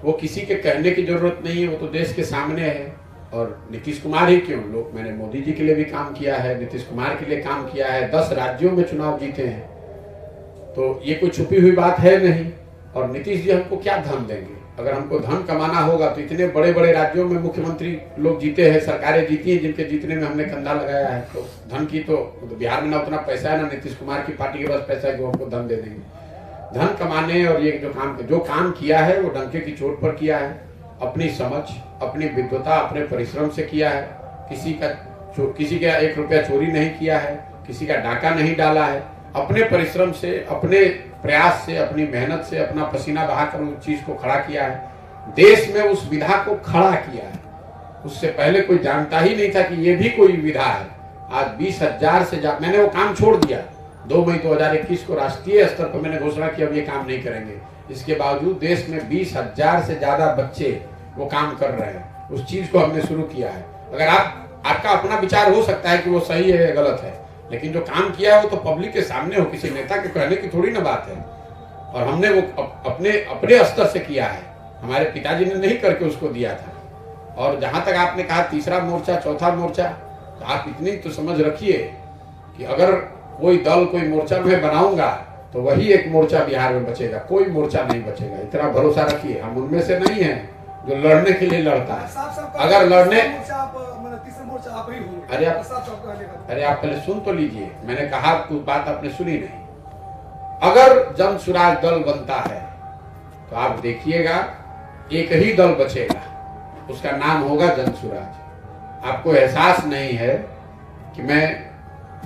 वो किसी के कहने की जरूरत नहीं है, वो तो देश के सामने है। और नीतीश कुमार ही क्यों, लोग, मैंने मोदी जी के लिए भी काम किया है, नीतीश कुमार के लिए काम किया है, 10 राज्यों में चुनाव जीते हैं, तो ये कोई छुपी हुई बात है नहीं। और नीतीश जी हमको क्या धन देंगे? अगर हमको धन कमाना होगा तो इतने बड़े बड़े राज्यों में मुख्यमंत्री लोग जीते हैं, सरकारें जीती हैं, जिनके जीतने में हमने कंधा लगाया है। तो धन की तो बिहार में ना उतना पैसा है, ना नीतीश कुमार की पार्टी के पास पैसा है कि वो हमको धन दे देंगे। धन कमाने और ये जो काम किया है वो डंके की चोट पर किया है, अपनी समझ, अपनी विद्वता, अपने परिश्रम से किया है। किसी का 1 रुपया चोरी नहीं किया है, किसी का डाका नहीं डाला है। अपने परिश्रम से, अपने प्रयास से, अपनी मेहनत से, अपना पसीना बहाकर उस चीज को खड़ा किया है। देश में उस विधा को खड़ा किया है। उससे पहले कोई जानता ही नहीं था कि ये भी कोई विधा है। आज 20,000 से ज्यादा, मैंने वो काम छोड़ दिया 2 मई 2021 को राष्ट्रीय स्तर पर मैंने घोषणा की अब ये काम नहीं करेंगे। इसके बावजूद देश में 20,000 से ज्यादा बच्चे वो काम कर रहे हैं। उस चीज को हमने शुरू किया है। अगर आपका अपना विचार हो सकता है कि वो सही है या गलत है, लेकिन जो काम किया है वो तो पब्लिक के सामने हो, किसी नेता के कहने की थोड़ी ना बात है। और हमने वो अपने स्तर से किया है, हमारे पिताजी ने नहीं करके उसको दिया था। और जहां तक आपने कहा तीसरा मोर्चा, चौथा मोर्चा, तो आप इतनी तो समझ रखिए कि अगर कोई दल, कोई मोर्चा मैं बनाऊंगा तो वही एक मोर्चा बिहार में बचेगा, कोई मोर्चा नहीं बचेगा। इतना भरोसा रखिए। हम उनमें से नहीं है जो लड़ने के लिए लड़ता है। अगर लड़ने, अरे आप पहले सुन तो लीजिए, मैंने कहा कुछ बात आपने सुनी नहीं। अगर जन सुराज दल बनता है तो आप देखिएगा एक ही दल बचेगा, उसका नाम होगा जन सुराज। आपको एहसास नहीं है कि मैं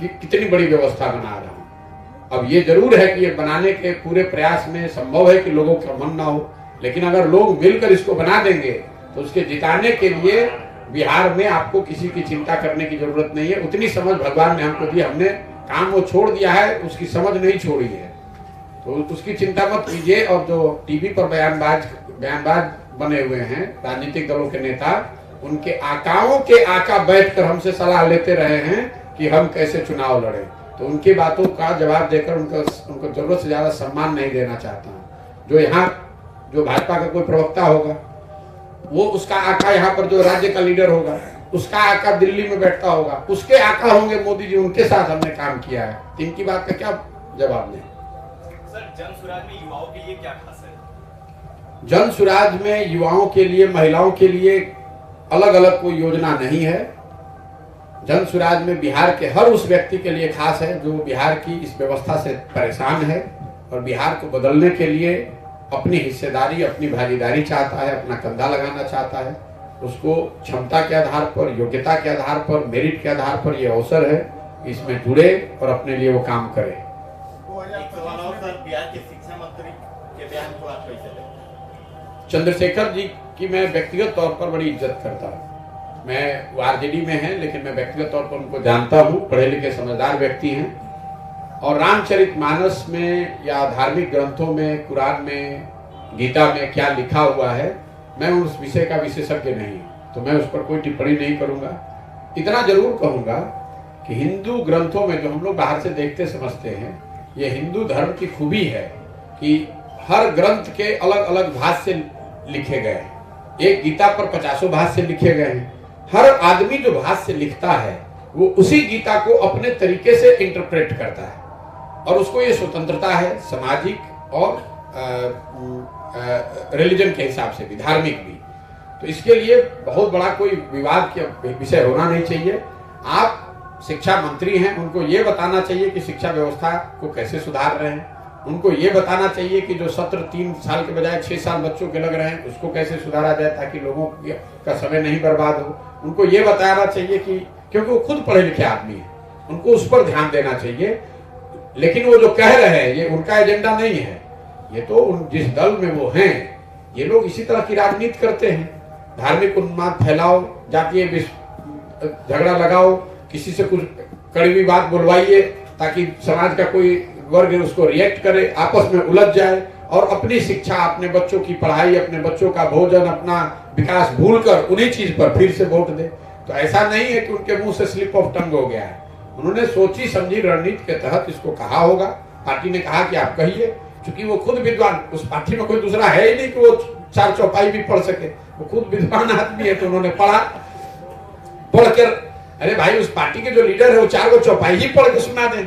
कितनी बड़ी व्यवस्था बना रहा हूं। अब ये जरूर है कि ये बनाने के पूरे प्रयास में संभव है कि लोगों का मन ना हो, लेकिन अगर लोग मिलकर इसको बना देंगे तो उसके जिताने के लिए बिहार में आपको किसी की चिंता करने की जरूरत नहीं है। उतनी समझ भगवान ने हमको दी, हमने काम वो छोड़ दिया है, उसकी समझ नहीं छोड़ी है, तो उसकी चिंता मत कीजिए। और जो टीवी पर बयानबाज बने हुए हैं राजनीतिक दलों के नेता, उनके आकाओं के आका बैठकर हमसे सलाह लेते रहे हैं कि हम कैसे चुनाव लड़े, तो उनकी बातों का जवाब देकर उनको जरूरत से ज्यादा सम्मान नहीं देना चाहता हूँ। जो यहाँ जो भाजपा का कोई प्रवक्ता होगा, वो उसका आका यहाँ पर जो राज्य का लीडर होगा, उसका आका दिल्ली में बैठता होगा, उसके आका होंगे मोदी जी, उनके साथ हमने काम किया है। इनकी बात का क्या जवाब दें? सर, जन सुराज में युवाओं के लिए क्या खास है? जन सुराज में युवाओं के लिए, महिलाओं के लिए अलग अलग कोई योजना नहीं है। जन सुराज में बिहार के हर उस व्यक्ति के लिए खास है जो बिहार की इस व्यवस्था से परेशान है और बिहार को बदलने के लिए अपनी हिस्सेदारी, अपनी भागीदारी चाहता है, अपना कंधा लगाना चाहता है। उसको क्षमता के आधार पर, योग्यता के आधार पर, मेरिट के आधार पर ये अवसर है, इसमें जुड़े और अपने लिए वो काम करे। बिहार के शिक्षा मंत्री के बयान को आप कैसे लेते? चंद्रशेखर जी की मैं व्यक्तिगत तौर पर बड़ी इज्जत करता हूँ। मैं वो आरजेडी में हैं, लेकिन मैं व्यक्तिगत तौर पर उनको जानता हूँ। पढ़े लिखे समझदार व्यक्ति हैं और रामचरितमानस में या धार्मिक ग्रंथों में, कुरान में, गीता में क्या लिखा हुआ है, मैं उस विषय का विशेषज्ञ नहीं, तो मैं उस पर कोई टिप्पणी नहीं करूंगा। इतना जरूर कहूंगा कि हिंदू ग्रंथों में जो हम लोग बाहर से देखते समझते हैं, ये हिंदू धर्म की खूबी है कि हर ग्रंथ के अलग अलग भाष्य लिखे गए हैं। एक गीता पर 50 भाष्य लिखे गए हैं। हर आदमी जो भाष्य लिखता है वो उसी गीता को अपने तरीके से इंटरप्रेट करता है और उसको ये स्वतंत्रता है, सामाजिक और रिलीजन के हिसाब से भी, धार्मिक भी। तो इसके लिए बहुत बड़ा कोई विवाद का विषय होना नहीं चाहिए। आप शिक्षा मंत्री हैं, उनको ये बताना चाहिए कि शिक्षा व्यवस्था को कैसे सुधार रहे हैं। उनको ये बताना चाहिए कि जो सत्र 3 साल के बजाय 6 साल बच्चों के लग रहे हैं उसको कैसे सुधारा जाए ताकि लोगों का समय नहीं बर्बाद हो। उनको ये बताना चाहिए कि, क्योंकि वो खुद पढ़े लिखे आदमी हैं, उनको उस पर ध्यान देना चाहिए। लेकिन वो जो कह रहे हैं ये उनका एजेंडा नहीं है। ये तो जिस दल में वो हैं, ये लोग इसी तरह की राजनीति करते हैं। धार्मिक उन्माद फैलाओ, जातीय झगड़ा लगाओ, किसी से कुछ कड़वी बात बुलवाइए ताकि समाज का कोई वर्ग उसको रिएक्ट करे, आपस में उलझ जाए और अपनी शिक्षा, अपने बच्चों की पढ़ाई, अपने बच्चों का भोजन, अपना विकास भूलकर उन्हीं चीज पर फिर से वोट दे। तो ऐसा नहीं है कि उनके मुंह से स्लिप ऑफ टंग हो गया है। उन्होंने सोची समझी रणनीति के तहत इसको कहा होगा। पार्टी ने कहा कि आप कहिए, क्योंकि वो खुद विद्वान, उस पार्टी में कोई दूसरा है ही नहीं कि वो 4 चौपाई भी पढ़ सके, वो खुद विद्वान आदमी है। तो उन्होंने पढ़ा, पढ़कर अरे भाई उस पार्टी के जो लीडर है वो 4 चौपाई ही पढ़ के सुना दें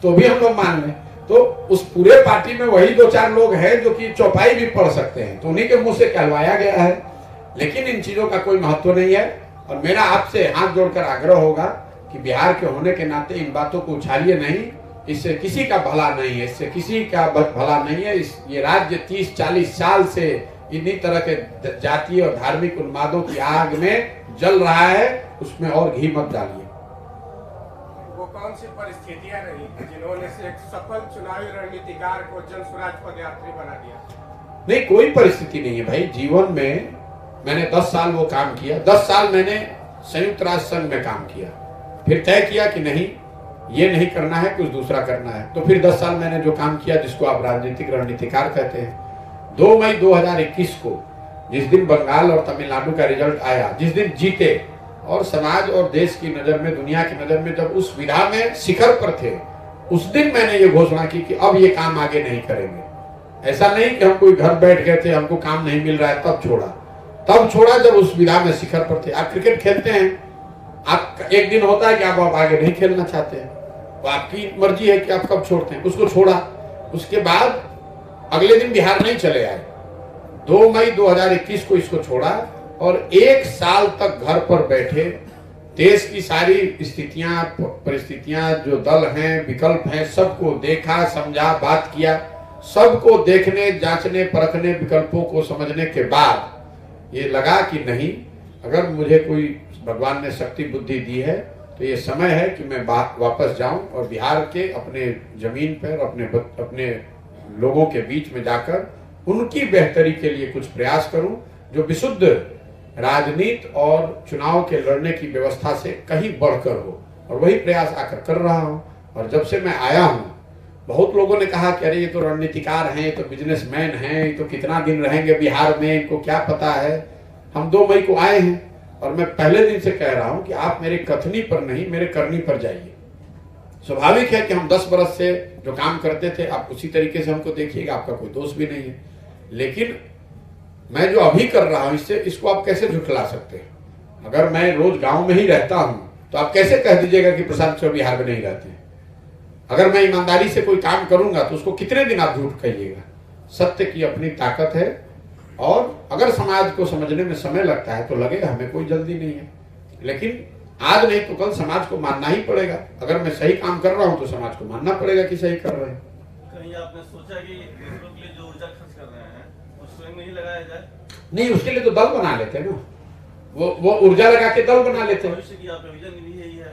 तो भी हम लोग मान लें। तो उस पूरे पार्टी में वही 2-4 लोग हैं जो कि चौपाई भी पढ़ सकते हैं, तो उन्हीं के मुंह से कहलवाया गया है। लेकिन इन चीजों का कोई महत्व नहीं है। और मेरा आपसे हाथ जोड़कर आग्रह होगा कि बिहार के होने के नाते इन बातों को उछालिए नहीं, इससे किसी का भला नहीं है, इससे किसी का भला नहीं है। ये राज्य 30-40 साल से इन्हीं तरह के जातीय और धार्मिक उन्मादों की आग में जल रहा है, उसमें और घी मत डालिए। वो कौन सी परिस्थितियां रही जिन्होंने से एक सफल चुनावी रणनीतिकार को जन स्वराज पदयात्री बना दिया? नहीं, कोई परिस्थिति नहीं है भाई। जीवन में मैंने 10 साल वो काम किया, 10 साल मैंने संयुक्त राष्ट्र संघ में काम किया, फिर तय किया कि नहीं ये नहीं करना है, कुछ दूसरा करना है। तो फिर 10 साल मैंने जो काम किया, जिसको आप राजनीतिक रणनीतिकार कहते हैं। 2 मई 2021 को जिस दिन बंगाल और तमिलनाडु का रिजल्ट आया, जिस दिन जीते और समाज और देश की नजर में, दुनिया की नजर में जब उस विधा में शिखर पर थे, उस दिन मैंने ये घोषणा की कि अब ये काम आगे नहीं करेंगे। ऐसा नहीं कि हम कोई घर बैठ गए थे, हमको काम नहीं मिल रहा है तब छोड़ा। तब छोड़ा जब उस विधा में शिखर पर थे। आप क्रिकेट खेलते हैं, आप एक दिन होता है कि आप आगे नहीं खेलना चाहते हैं, तो आपकी मर्जी है कि आप कब छोड़ते हैं। उसको छोड़ा, उसके बाद अगले दिन बिहार नहीं चले आए। 2 मई 2021 को इसको छोड़ा और 1 साल तक घर पर बैठे देश की सारी स्थितियां, परिस्थितियां, जो दल हैं, विकल्प हैं, सबको देखा, समझा, बात किया। सबको देखने, जांचने, परखने, विकल्पों को समझने के बाद ये लगा कि नहीं, अगर मुझे कोई भगवान ने शक्ति बुद्धि दी है तो ये समय है कि मैं वापस जाऊं और बिहार के अपने जमीन पर अपने लोगों के बीच में जाकर उनकी बेहतरी के लिए कुछ प्रयास करूं, जो विशुद्ध राजनीति और चुनाव के लड़ने की व्यवस्था से कहीं बढ़कर हो। और वही प्रयास आकर कर रहा हूं। और जब से मैं आया हूं, बहुत लोगों ने कहा कि अरे ये तो रणनीतिकार हैं, ये तो बिजनेसमैन हैं, ये तो कितना दिन रहेंगे बिहार में, इनको क्या पता है। हम 2 मई को आए हैं और मैं पहले दिन से कह रहा हूं कि आप मेरे कथनी पर नहीं, मेरे करनी पर जाइए। स्वाभाविक है कि हम 10 बरस से जो काम करते थे, आप उसी तरीके से हमको देखिएगा, आपका कोई दोष भी नहीं है। लेकिन मैं जो अभी कर रहा हूं, इसको आप कैसे झुठला सकते हैं? अगर मैं रोज गांव में ही रहता हूं तो आप कैसे कह दीजिएगा कि प्रशांत चौधरी बिहार में नहीं रहते हैं? अगर मैं ईमानदारी से कोई काम करूंगा तो उसको कितने दिन आप झूठ कहिएगा? सत्य की अपनी ताकत है, और अगर समाज को समझने में समय लगता है तो लगेगा, हमें कोई जल्दी नहीं है। लेकिन आज नहीं तो कल समाज को मानना ही पड़ेगा। अगर मैं सही काम कर रहा हूं तो समाज को मानना पड़ेगा कि सही कर रहे हैं। कहीं आपने सोचा कि दूसरों के लिए जो ऊर्जा खर्च कर रहे हैं वो स्वयं नहीं लगाया जाए? नहीं, उसके लिए तो दल बना लेते हैं ना, वो ऊर्जा लगा के दल बना लेते हैं। भविष्य की आपका विजन भी यही है।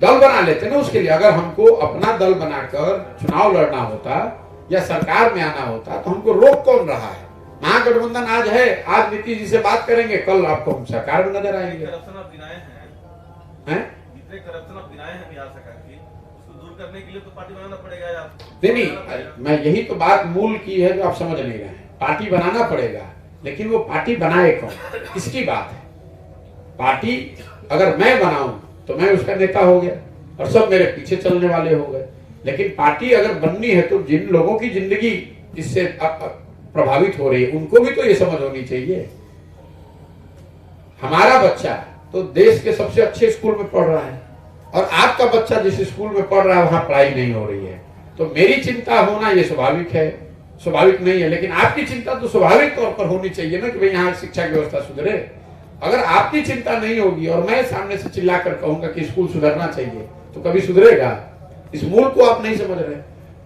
दल बना लेते हैं ना उसके लिए। अगर हमको अपना दल बनाकर चुनाव लड़ना होता या सरकार में आना होता तो हमको रोक कौन रहा है? महागठबंधन आज है, आज नीतीश जी से बात करेंगे, कल आपको हम सरकार में नजर आएंगे। करप्शन आप गिनाए हैं, जितने करप्शन आप गिनाए हैं बिहार सरकार की, उसको दूर करने के लिए तो पार्टी बनाना पड़ेगा यार। नहीं, मैं यही तो बात मूल की है जो आप समझ नहीं रहे हैं। पार्टी बनाना पड़ेगा, लेकिन वो पार्टी बनाए कौन, इसकी बात है। पार्टी अगर मैं बनाऊं तो मैं उसका नेता हो गया और सब मेरे पीछे चलने वाले हो गए। लेकिन पार्टी अगर बननी है तो जिन लोगों की जिंदगी इससे प्रभावित हो रही है उनको भी तो ये समझ होनी चाहिए। हमारा बच्चा तो देश के सबसे अच्छे स्कूल में पढ़ रहा है और आपका बच्चा जिस स्कूल में पढ़ रहा है वहां पढ़ाई नहीं हो रही है, तो मेरी चिंता होना ये स्वाभाविक है, स्वाभाविक नहीं है। लेकिन आपकी चिंता तो स्वाभाविक तौर पर होनी चाहिए ना कि भाई यहाँ शिक्षा की व्यवस्था सुधरे। अगर आपकी चिंता नहीं होगी और मैं सामने से चिल्लाकर कहूंगा कि स्कूल सुधरना चाहिए तो कभी सुधरेगा? इस मूल को आप नहीं समझ रहे।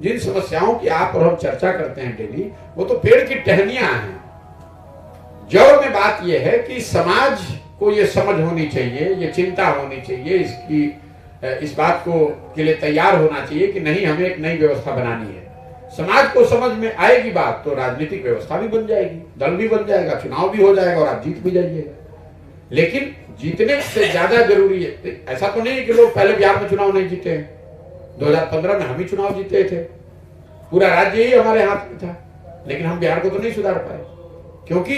जिन समस्याओं की आप और हम चर्चा करते हैं डेली, वो तो पेड़ की टहनियां हैं। जड़ में बात यह है कि समाज को ये समझ होनी चाहिए, ये चिंता होनी चाहिए, इस बात को के लिए तैयार होना चाहिए कि नहीं, हमें एक नई व्यवस्था बनानी है। समाज को समझ में आएगी बात तो राजनीतिक व्यवस्था भी बन जाएगी, दल भी बन जाएगा, चुनाव भी हो जाएगा और आप जीत भी जाइएगा। लेकिन जीतने से ज्यादा जरूरी है, ऐसा तो नहीं है कि लोग पहले बिहार में चुनाव नहीं जीते हैं। 2015 में हम ही चुनाव जीते थे, पूरा राज्य ही हमारे हाथ में था, लेकिन हम बिहार को तो नहीं सुधार पाए। क्योंकि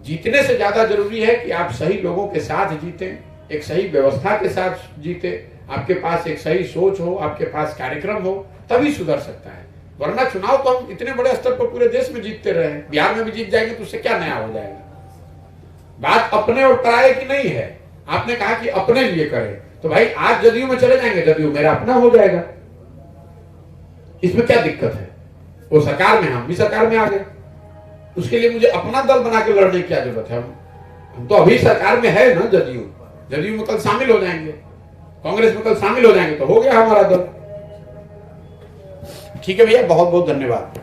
जीतने से ज्यादा जरूरी है कि आप सही लोगों के साथ जीतें, एक सही व्यवस्था के साथ जीते, आपके पास एक सही सोच हो, आपके पास कार्यक्रम हो, तभी सुधर सकता है। वरना चुनाव तो हम इतने बड़े स्तर पर पूरे देश में जीतते रहे, बिहार में भी जीत जाएंगे तो उससे क्या नया हो जाएगा। बात अपने और पराये की नहीं है। आपने कहा कि अपने लिए करें, तो भाई आज जदयू में चले जाएंगे, जदयू मेरा अपना हो जाएगा, इसमें क्या दिक्कत है। वो सरकार में, हम भी सरकार में आ गए, उसके लिए मुझे अपना दल बना के लड़ने की क्या जरूरत है। हम तो अभी सरकार में है ना, जदयू में कल शामिल हो जाएंगे, कांग्रेस में कल शामिल हो जाएंगे, तो हो गया हमारा दल। ठीक है भैया, बहुत बहुत धन्यवाद।